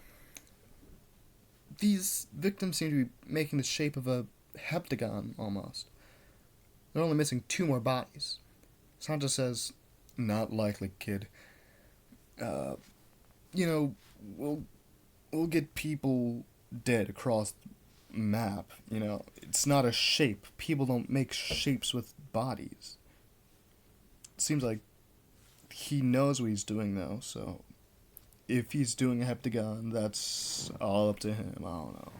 these victims seem to be making the shape of a heptagon, almost. They're only missing 2 more bodies. Sanchez says, not likely, kid. We'll get people dead across the map, It's not a shape. People don't make shapes with bodies. It seems like he knows what he's doing, though, so if he's doing a heptagon, that's all up to him. I don't know.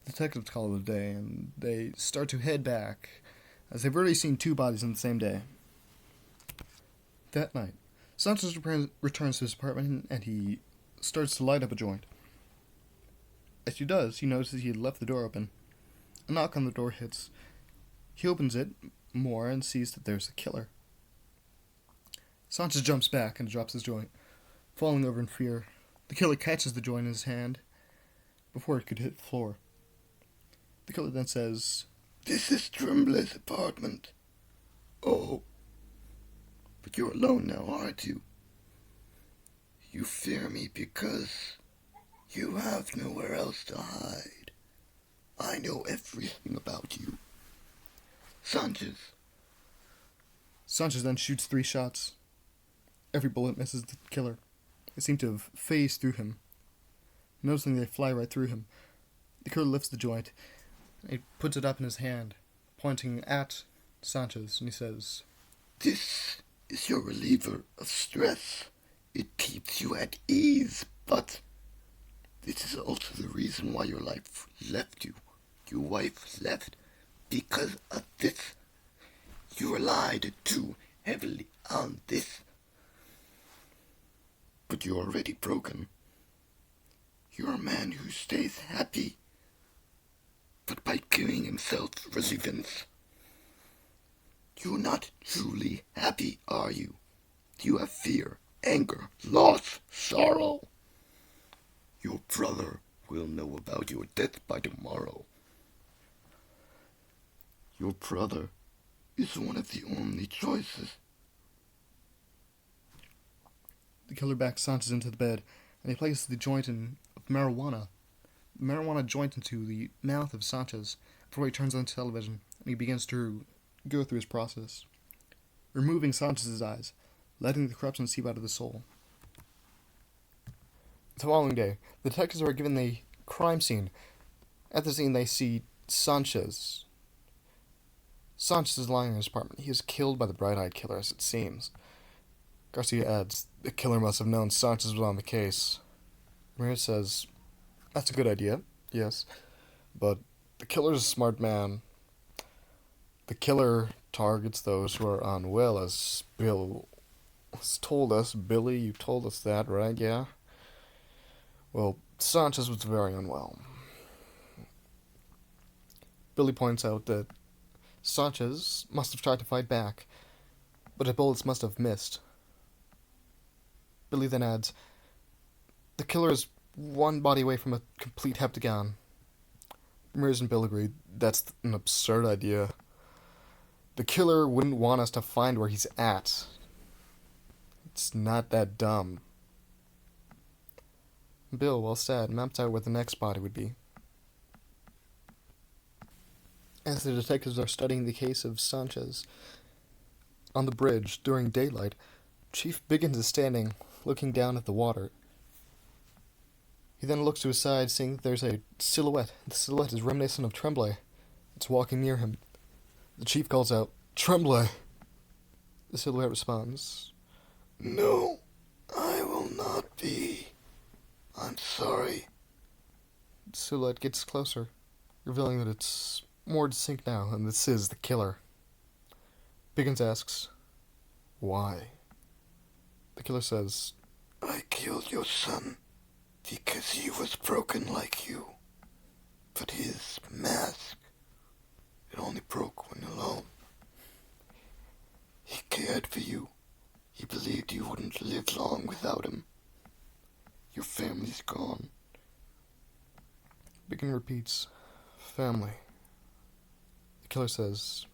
Detectives call it a day, and they start to head back, as they've already seen 2 bodies in the same day. That night, Sanchez returns to his apartment, and he starts to light up a joint. As he does, he notices he had left the door open. A knock on the door hits. He opens it more and sees that there's the killer. Sanchez jumps back and drops his joint, falling over in fear. The killer catches the joint in his hand before it could hit the floor. The killer then says, This is Tremblay's apartment. Oh, but you're alone now, aren't you? You fear me because you have nowhere else to hide. I know everything about you. Sanchez. Sanchez then shoots 3 shots. Every bullet misses the killer. They seem to have phased through him. Noticing they fly right through him, the killer lifts the joint, and he puts it up in his hand, pointing at Sanchez, and he says, This is your reliever of stress. It keeps you at ease, but this is also the reason why your life left you. Your wife left because of this. You relied too heavily on this. But you're already broken. You're a man who stays happy, but by giving himself relevance. You're not truly happy, are you? You have fear, anger, loss, sorrow. Your brother will know about your death by tomorrow. Your brother is one of the only choices. The killer backs Sanchez into the bed, and he places the joint of marijuana joint into the mouth of Sanchez before he turns on the television, and he begins to go through his process, removing Sanchez's eyes, letting the corruption seep out of the soul. The following day, the detectives are given the crime scene. At the scene, they see Sanchez. Sanchez is lying in his apartment. He is killed by the bright-eyed killer, as it seems. Garcia adds, the killer must have known Sanchez was on the case. Ramirez says, that's a good idea, yes, but the killer's a smart man. The killer targets those who are unwell, as Bill has told us. Billy, you told us that, right? Yeah? Well, Sanchez was very unwell. Billy points out that Sanchez must have tried to fight back, but the bullets must have missed. Billy then adds, the killer is one body away from a complete heptagon. Ramirez and Bill agree that's an absurd idea. The killer wouldn't want us to find where he's at. It's not that dumb. Bill, well said, mapped out where the next body would be. As the detectives are studying the case of Sanchez, on the bridge, during daylight, Chief Biggins is standing, looking down at the water. He then looks to his side, seeing that there's a silhouette. The silhouette is reminiscent of Tremblay. It's walking near him. The chief calls out, Tremblay! The silhouette responds, No, I will not be. I'm sorry. The silhouette gets closer, revealing that it's more distinct now, and this is the killer. Biggins asks, why? The killer says, I killed your son because he was broken like you. But his mask, it only broke when alone. He cared for you. He believed you wouldn't live long without him. Your family's gone. Biggin repeats, family. The killer says,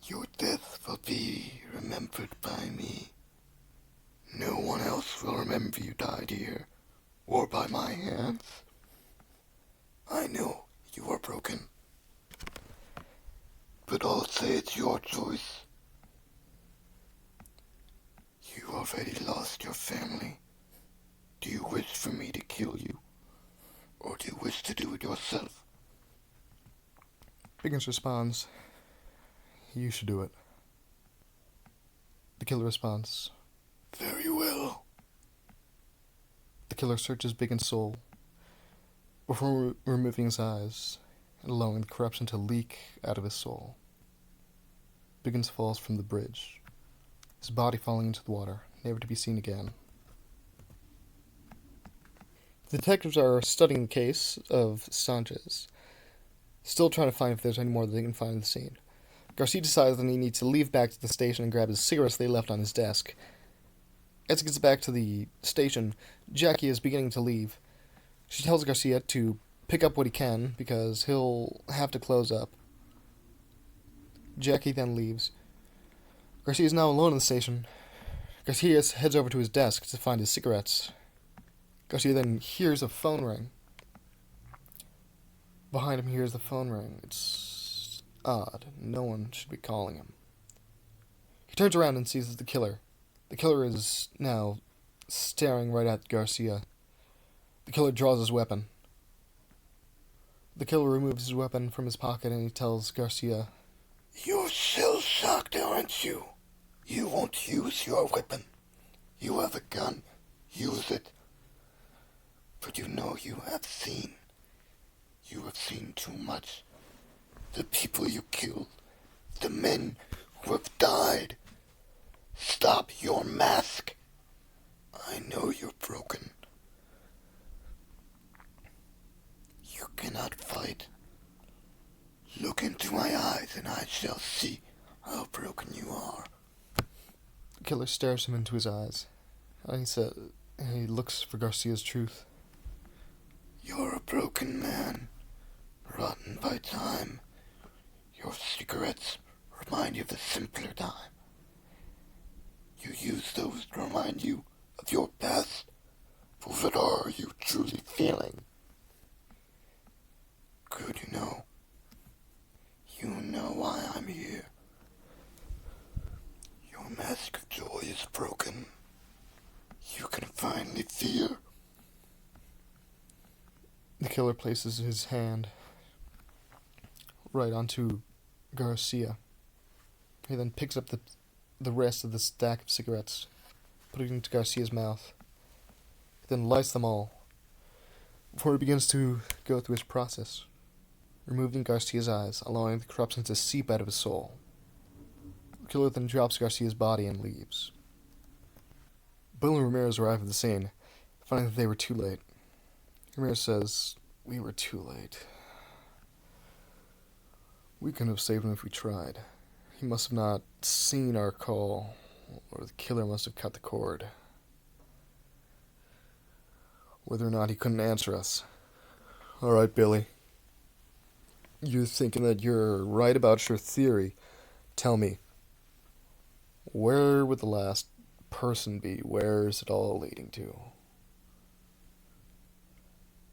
Your death will be remembered by me. No one else will remember you died here, or by my hands. I know you are broken, but I'll say it's your choice. You already lost your family. Do you wish for me to kill you, or do you wish to do it yourself? Biggins responds, you should do it. The killer responds, Very well. The killer searches Biggins' soul before removing his eyes and allowing the corruption to leak out of his soul. Biggins falls from the bridge, his body falling into the water, never to be seen again. The detectives are studying the case of Sanchez, still trying to find if there's any more that they can find in the scene. Garcia decides that he needs to leave back to the station and grab his cigarettes they left on his desk. As he gets back to the station, Jackie is beginning to leave. She tells Garcia to pick up what he can, because he'll have to close up. Jackie then leaves. Garcia is now alone in the station. Garcia heads over to his desk to find his cigarettes. Garcia then hears a phone ring. Behind him, he hears the phone ring. It's odd. No one should be calling him. He turns around and sees the killer. The killer is now staring right at Garcia. The killer draws his weapon. The killer removes his weapon from his pocket and he tells Garcia, You're still shocked, aren't you? You won't use your weapon. You have a gun. Use it. But you know you have seen. You have seen too much. The people you killed. The men who have died. Stop your mask. I know you're broken. You cannot fight. Look into my eyes and I shall see how broken you are. the killer stares him into his eyes. And he looks for Garcia's truth. You're a broken man, rotten by time. Your cigarettes remind you of the simpler time. You use those to remind you of your past, but what are you truly feeling? Good, you know. You know why I'm here. Your mask of joy is broken. You can finally fear. The killer places his hand right onto Garcia. He then picks up the rest of the stack of cigarettes, putting it into Garcia's mouth. He then lights them all, before he begins to go through his process, removing Garcia's eyes, allowing the corruption to seep out of his soul. The killer then drops Garcia's body and leaves. Bill and Ramirez arrive at the scene, finding that they were too late. Ramirez says, "We were too late. We couldn't have saved him if we tried. He must have not seen our call, or the killer must have cut the cord. Whether or not he couldn't answer us. All right, Billy. You're thinking that you're right about your theory. Tell me, where would the last person be? Where is it all leading to?"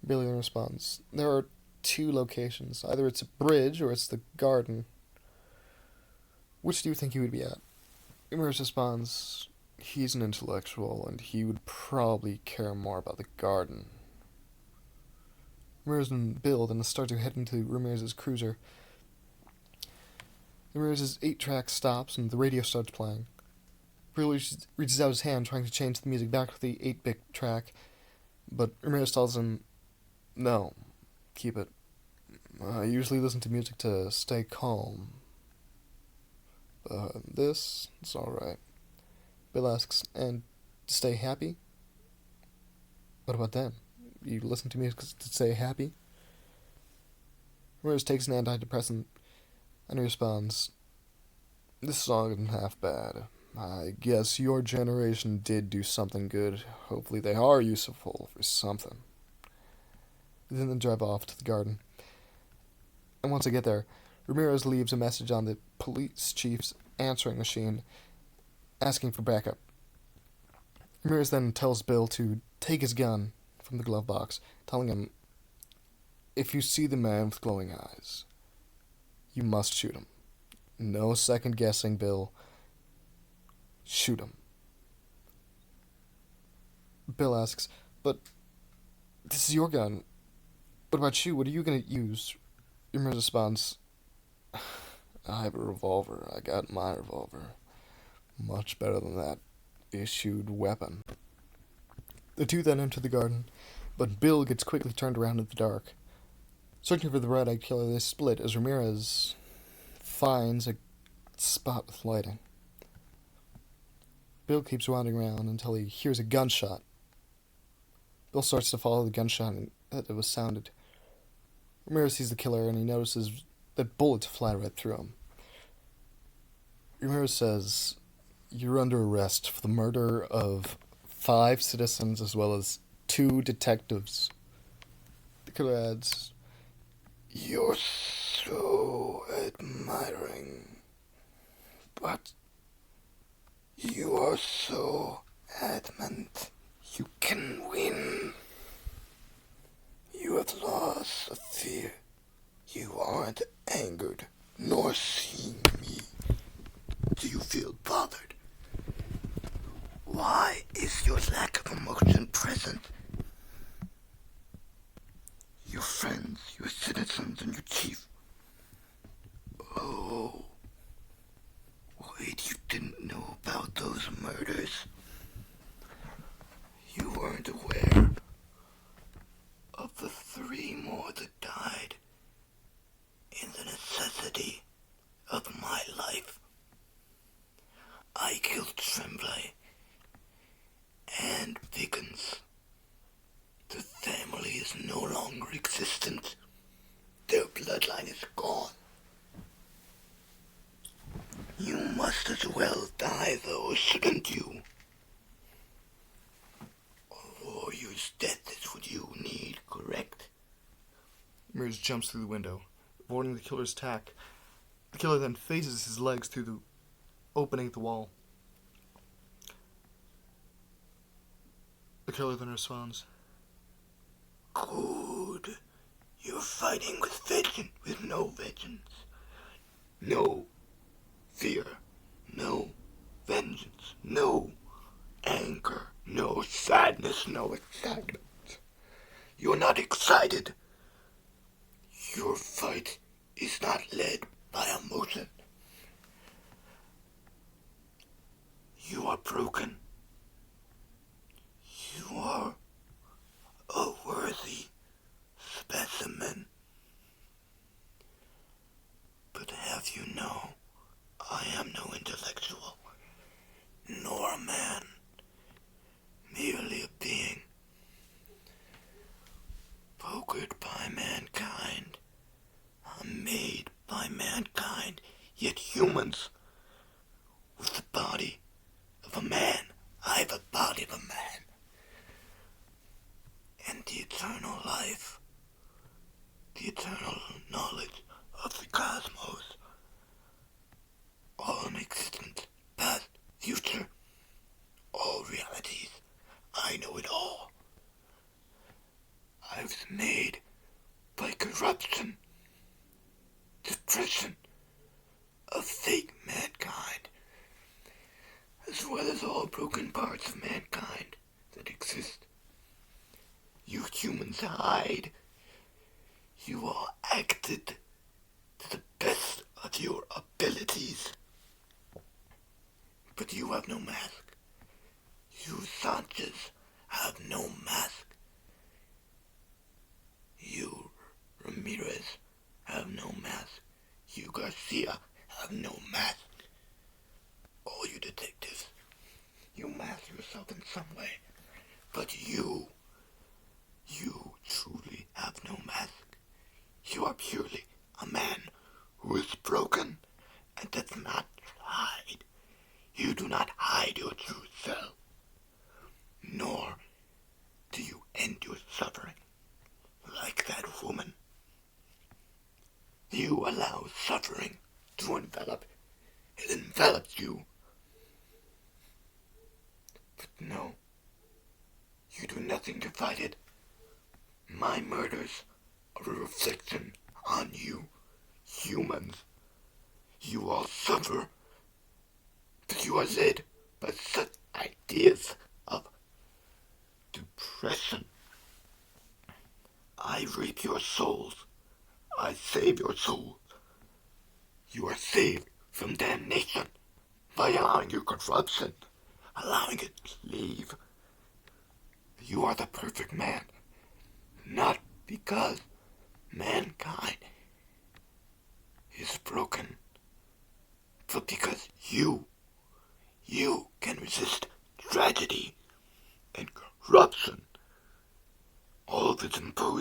Billy responds, "There are two locations. Either it's a bridge or it's the garden. Which do you think he would be at?" Ramirez responds, "He's an intellectual, and he would probably care more about the garden." Ramirez and Bill then start to head into Ramirez's cruiser. Ramirez's 8-track stops, and the radio starts playing. Bill reaches out his hand, trying to change the music back to the 8-bit track, but Ramirez tells him, "No, keep it. I usually listen to music to stay calm. This, it's alright." Bill asks, "And to stay happy?" "What about then? You listen to music to stay happy?" Ramirez takes an antidepressant, and he responds, "This song isn't half bad. I guess your generation did do something good. Hopefully they are useful for something." Then they drive off to the garden. And once they get there, Ramirez leaves a message on the police chief's answering machine, asking for backup. Ramirez then tells Bill to take his gun from the glove box, telling him, "If you see the man with glowing eyes, you must shoot him. No second guessing, Bill. Shoot him." Bill asks, "But this is your gun. What about you? What are you going to use?" Ramirez responds, "I have a revolver. I got my revolver. Much better than that issued weapon." The two then enter the garden, but Bill gets quickly turned around in the dark. Searching for the red-eyed killer, they split as Ramirez finds a spot with lighting. Bill keeps wandering around until he hears a gunshot, Bill starts to follow the gunshot that was sounded. Ramirez sees the killer and he notices that bullets fly right through him. Ramirez says, "You're under arrest for the murder of 5 citizens as well as 2 detectives." The killer adds, You're so admiring, but you are so adamant you can win. You have lost the fear. You aren't angered nor seeing me. Do you feel bothered? Why is your lack of emotion present? Your friends, your citizens, and your chief. Oh, wait, you didn't know about those murders? You weren't aware of the 3 more that died in the necessity of my life. I killed Tremblay and Pickens. The family is no longer existent. Their bloodline is gone. You must as well die, though, shouldn't you? A warrior's death is what you need, correct? Ramirez jumps through the window, avoiding the killer's attack. The killer then phases his legs through the opening at the wall. The killer then responds, Good. You're fighting with no vengeance. No fear. No vengeance. No anger. No sadness. No excitement. You're not excited. Your fight is not led by emotion. You are broken. You are a worthy specimen. But have you know, I am no intellectual, nor a man, merely a being, pokered by mankind, made by mankind, yet humans, with the body of a man. I have a body of a man. And the eternal life, the eternal knowledge of the cosmos, all in existence, past, future, all realities. I know it all. I was made by corruption, depression of fake mankind, as well as all broken parts of mankind that exist. You humans hide. You all acted to the best of your abilities. But you have no mask. You Sanchez have no mask. You Ramirez have no mask. You Garcia have no mask. All you detectives, you mask yourself in some way. But you truly have no mask. You are purely a man who is broken and does not hide. You do not hide your true self, nor do you end your suffering like that woman. You allow suffering to envelop. It envelops you. But no, you do nothing to fight it. My murders are a reflection on you, humans. You all suffer, but you are led by such ideas of depression. I reap your souls. I save your souls. You are saved from damnation by allowing your corruption, allowing it to leave. You are the perfect man, not because mankind is broken, but because you can resist tragedy and corruption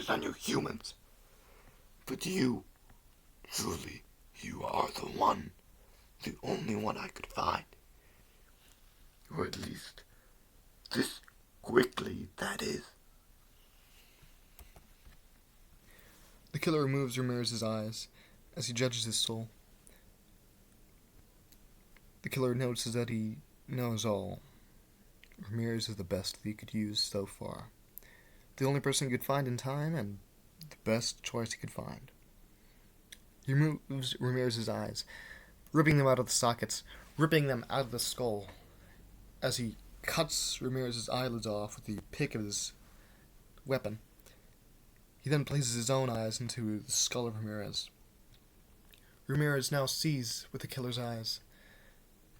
use on you humans. But you, truly, you are the one, the only one I could find. Or at least, this quickly, that is. The killer removes Ramirez's eyes as he judges his soul. The killer notices that he knows all. Ramirez is the best that he could use so far. The only person he could find in time, and the best choice he could find. He removes Ramirez's eyes, ripping them out of the sockets, ripping them out of the skull, as he cuts Ramirez's eyelids off with the pick of his weapon. He then places his own eyes into the skull of Ramirez. Ramirez now sees with the killer's eyes.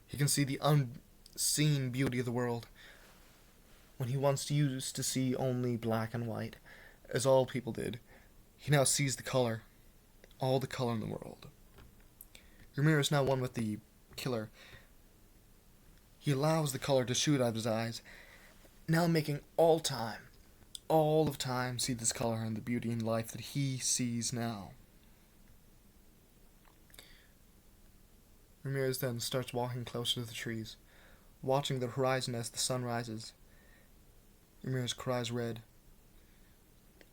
He can see the unseen beauty of the world. When he once used to see only black and white, as all people did, he now sees the color, all the color in the world. Ramirez now one with the killer. He allows the color to shoot out of his eyes, now making all of time see this color and the beauty in life that he sees now. Ramirez then starts walking closer to the trees, watching the horizon as the sun rises. Ramirez cries red.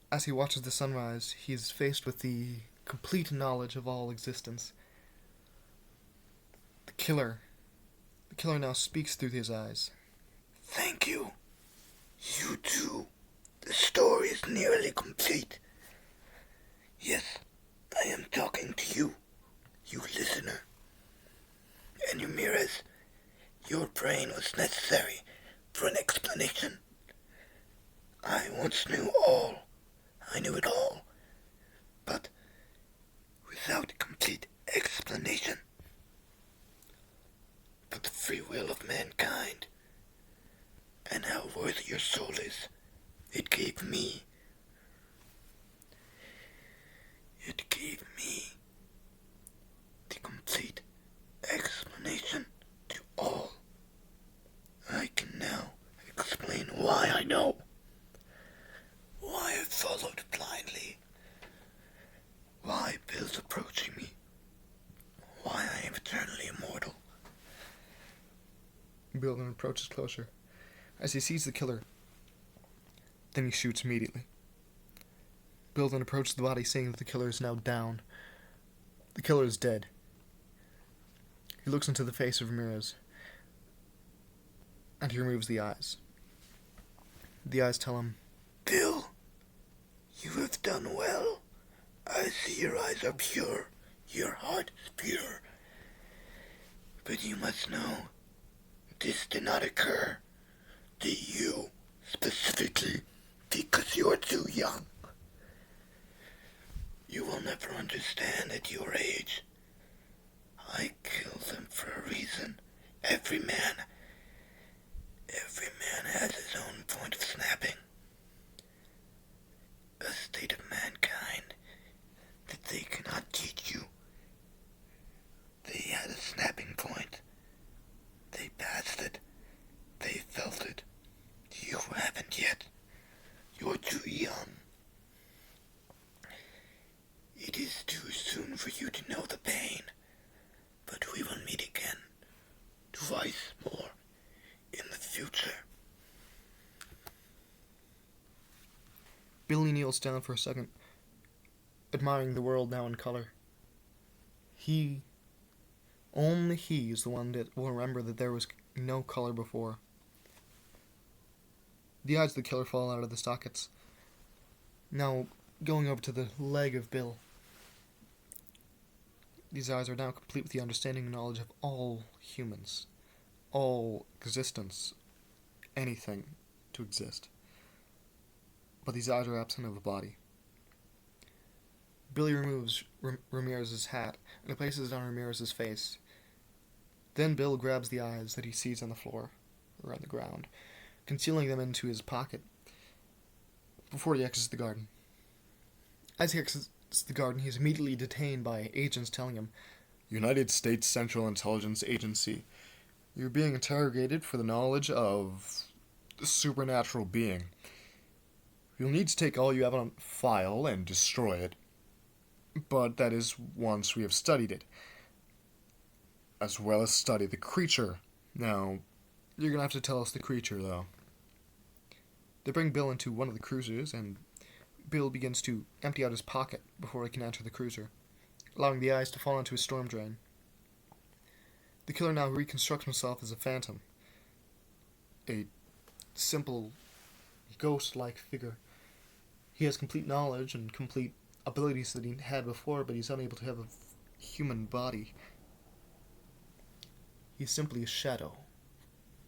As he watches the sunrise, he is faced with the complete knowledge of all existence. The killer now speaks through his eyes. Thank you. You too. The story is nearly complete. Yes, I am talking to you, you listener. And Ramirez, your brain was necessary for an explanation. I once knew all. I knew it all. But without a complete explanation. But the free will of mankind, and how worthy your soul is, it gave me the complete explanation to all. I can now explain why I know, why I followed blindly, why Bill's approaching me, why I am eternally immortal. Bill then approaches closer. As he sees the killer, then he shoots immediately. Bill then approaches the body, saying that the killer is now down. The killer is dead. He looks into the face of Ramirez, and he removes the eyes. The eyes tell him, Bill, you have done well. I see your eyes are pure. Your heart is pure. But you must know, this did not occur to you specifically because you are too young. You will never understand at your age. I kill them for a reason. Every man has his own point of snapping. A state of mankind that they cannot teach you. They had a snapping point. They passed it. They felt it. You haven't yet. You're too young. It is too soon for you to know the pain. But we will meet again. Twice more. In the future. Billy kneels down for a second, admiring the world now in color. Only he is the one that will remember that there was no color before. The eyes of the killer fall out of the sockets, now going over to the leg of Bill. These eyes are now complete with the understanding and knowledge of all humans, all existence, anything to exist. But these eyes are absent of a body. Billy removes Ramirez's hat and places it on Ramirez's face. Then Bill grabs the eyes that he sees on the floor, or on the ground, concealing them into his pocket before he exits the garden. As he exits the garden, he is immediately detained by agents telling him, United States Central Intelligence Agency, you're being interrogated for the knowledge of a supernatural being. You'll need to take all you have on file and destroy it. But that is once we have studied it. As well as study the creature. Now, you're gonna have to tell us the creature, though. They bring Bill into one of the cruisers, and Bill begins to empty out his pocket before he can enter the cruiser, allowing the eyes to fall into his storm drain. The killer now reconstructs himself as a phantom. A simple, ghost-like figure. He has complete knowledge and complete abilities that he had before, but he's unable to have a human body. He's simply a shadow,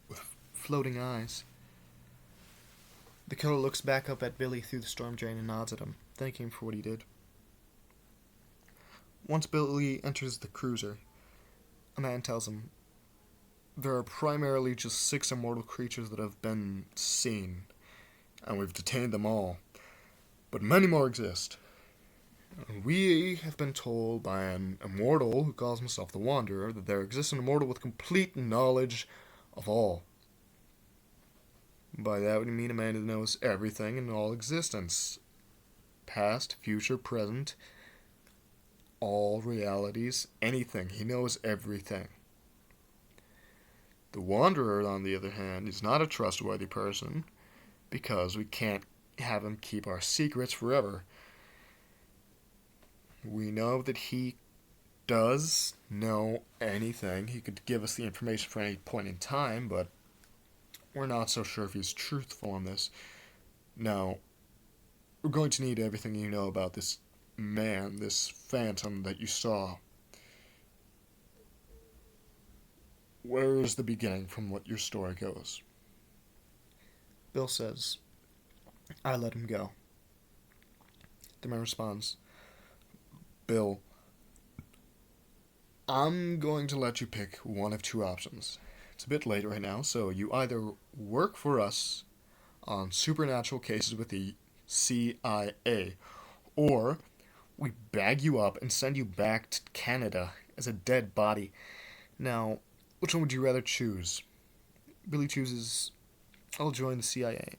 with floating eyes. The killer looks back up at Billy through the storm drain and nods at him, thanking him for what he did. Once Billy enters the cruiser, a man tells him, there are primarily just 6 immortal creatures that have been seen, and we've detained them all. But many more exist. We have been told by an immortal who calls himself the Wanderer that there exists an immortal with complete knowledge of all. By that we mean a man who knows everything in all existence. Past, future, present, all realities, anything. He knows everything. The Wanderer, on the other hand, is not a trustworthy person because we can't have him keep our secrets forever. We know that he does know anything. He could give us the information for any point in time, but we're not so sure if he's truthful on this. Now, we're going to need everything you know about this man, this phantom that you saw. Where is the beginning from what your story goes? Bill says, I let him go. The man responds, Bill, I'm going to let you pick one of 2 options. It's a bit late right now, so you either work for us on supernatural cases with the CIA, or we bag you up and send you back to Canada as a dead body. Now, which one would you rather choose? Billy chooses, I'll join the CIA.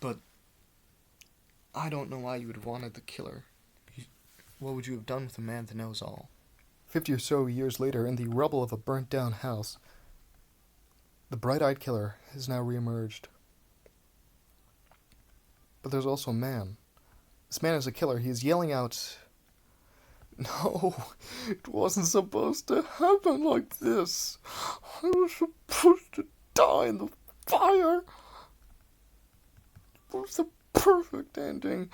But I don't know why you would have wanted the killer. What would you have done with a man that knows all? 50 or so years later, in the rubble of a burnt-down house, the bright-eyed killer has now reemerged. But there's also a man. This man is a killer. He is yelling out, no, it wasn't supposed to happen like this. I was supposed to die in the fire. It was the perfect ending.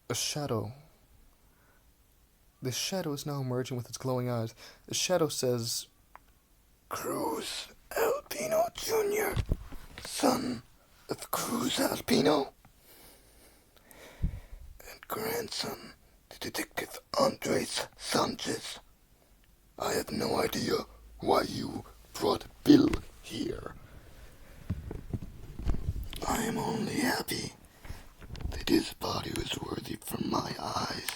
A shadow. The shadow is now emerging with its glowing eyes. The shadow says, Cruz Albino Jr., son of Cruz Albino, and grandson to Detective Andres Sanchez. I have no idea why you brought Bill here. I am only happy that his body was worthy from my eyes.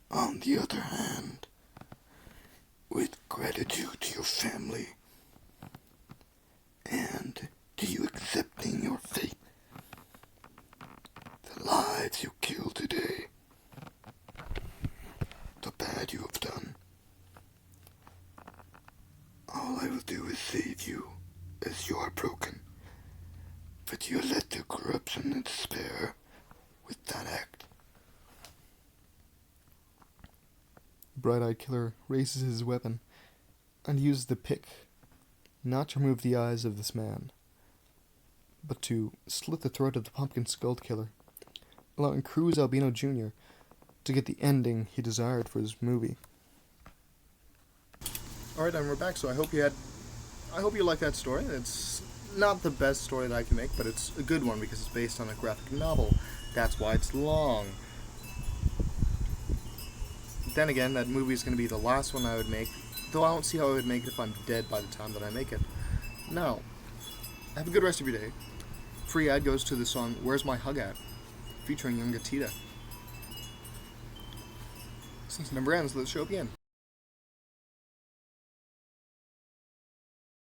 On the other hand, with gratitude to your family and to you accepting your fate, the lives you killed today, the bad you have done, all I will do is save you as you are broken, but you led to corruption and despair with that act. the bright-eyed killer raises his weapon and uses the pick, not to remove the eyes of this man, but to slit the throat of the pumpkin-skulled killer, allowing Cruz Albino Jr. to get the ending he desired for his movie. Alright, and we're back, so I hope you like that story. It's not the best story that I can make, but it's a good one because it's based on a graphic novel. That's why it's long. Then again, that movie is going to be the last one I would make, though I don't see how I would make it if I'm dead by the time that I make it. Now, have a good rest of your day. Free ad goes to the song Where's My Hug At? Featuring Young Gatita. Since the number ends, let the show begin.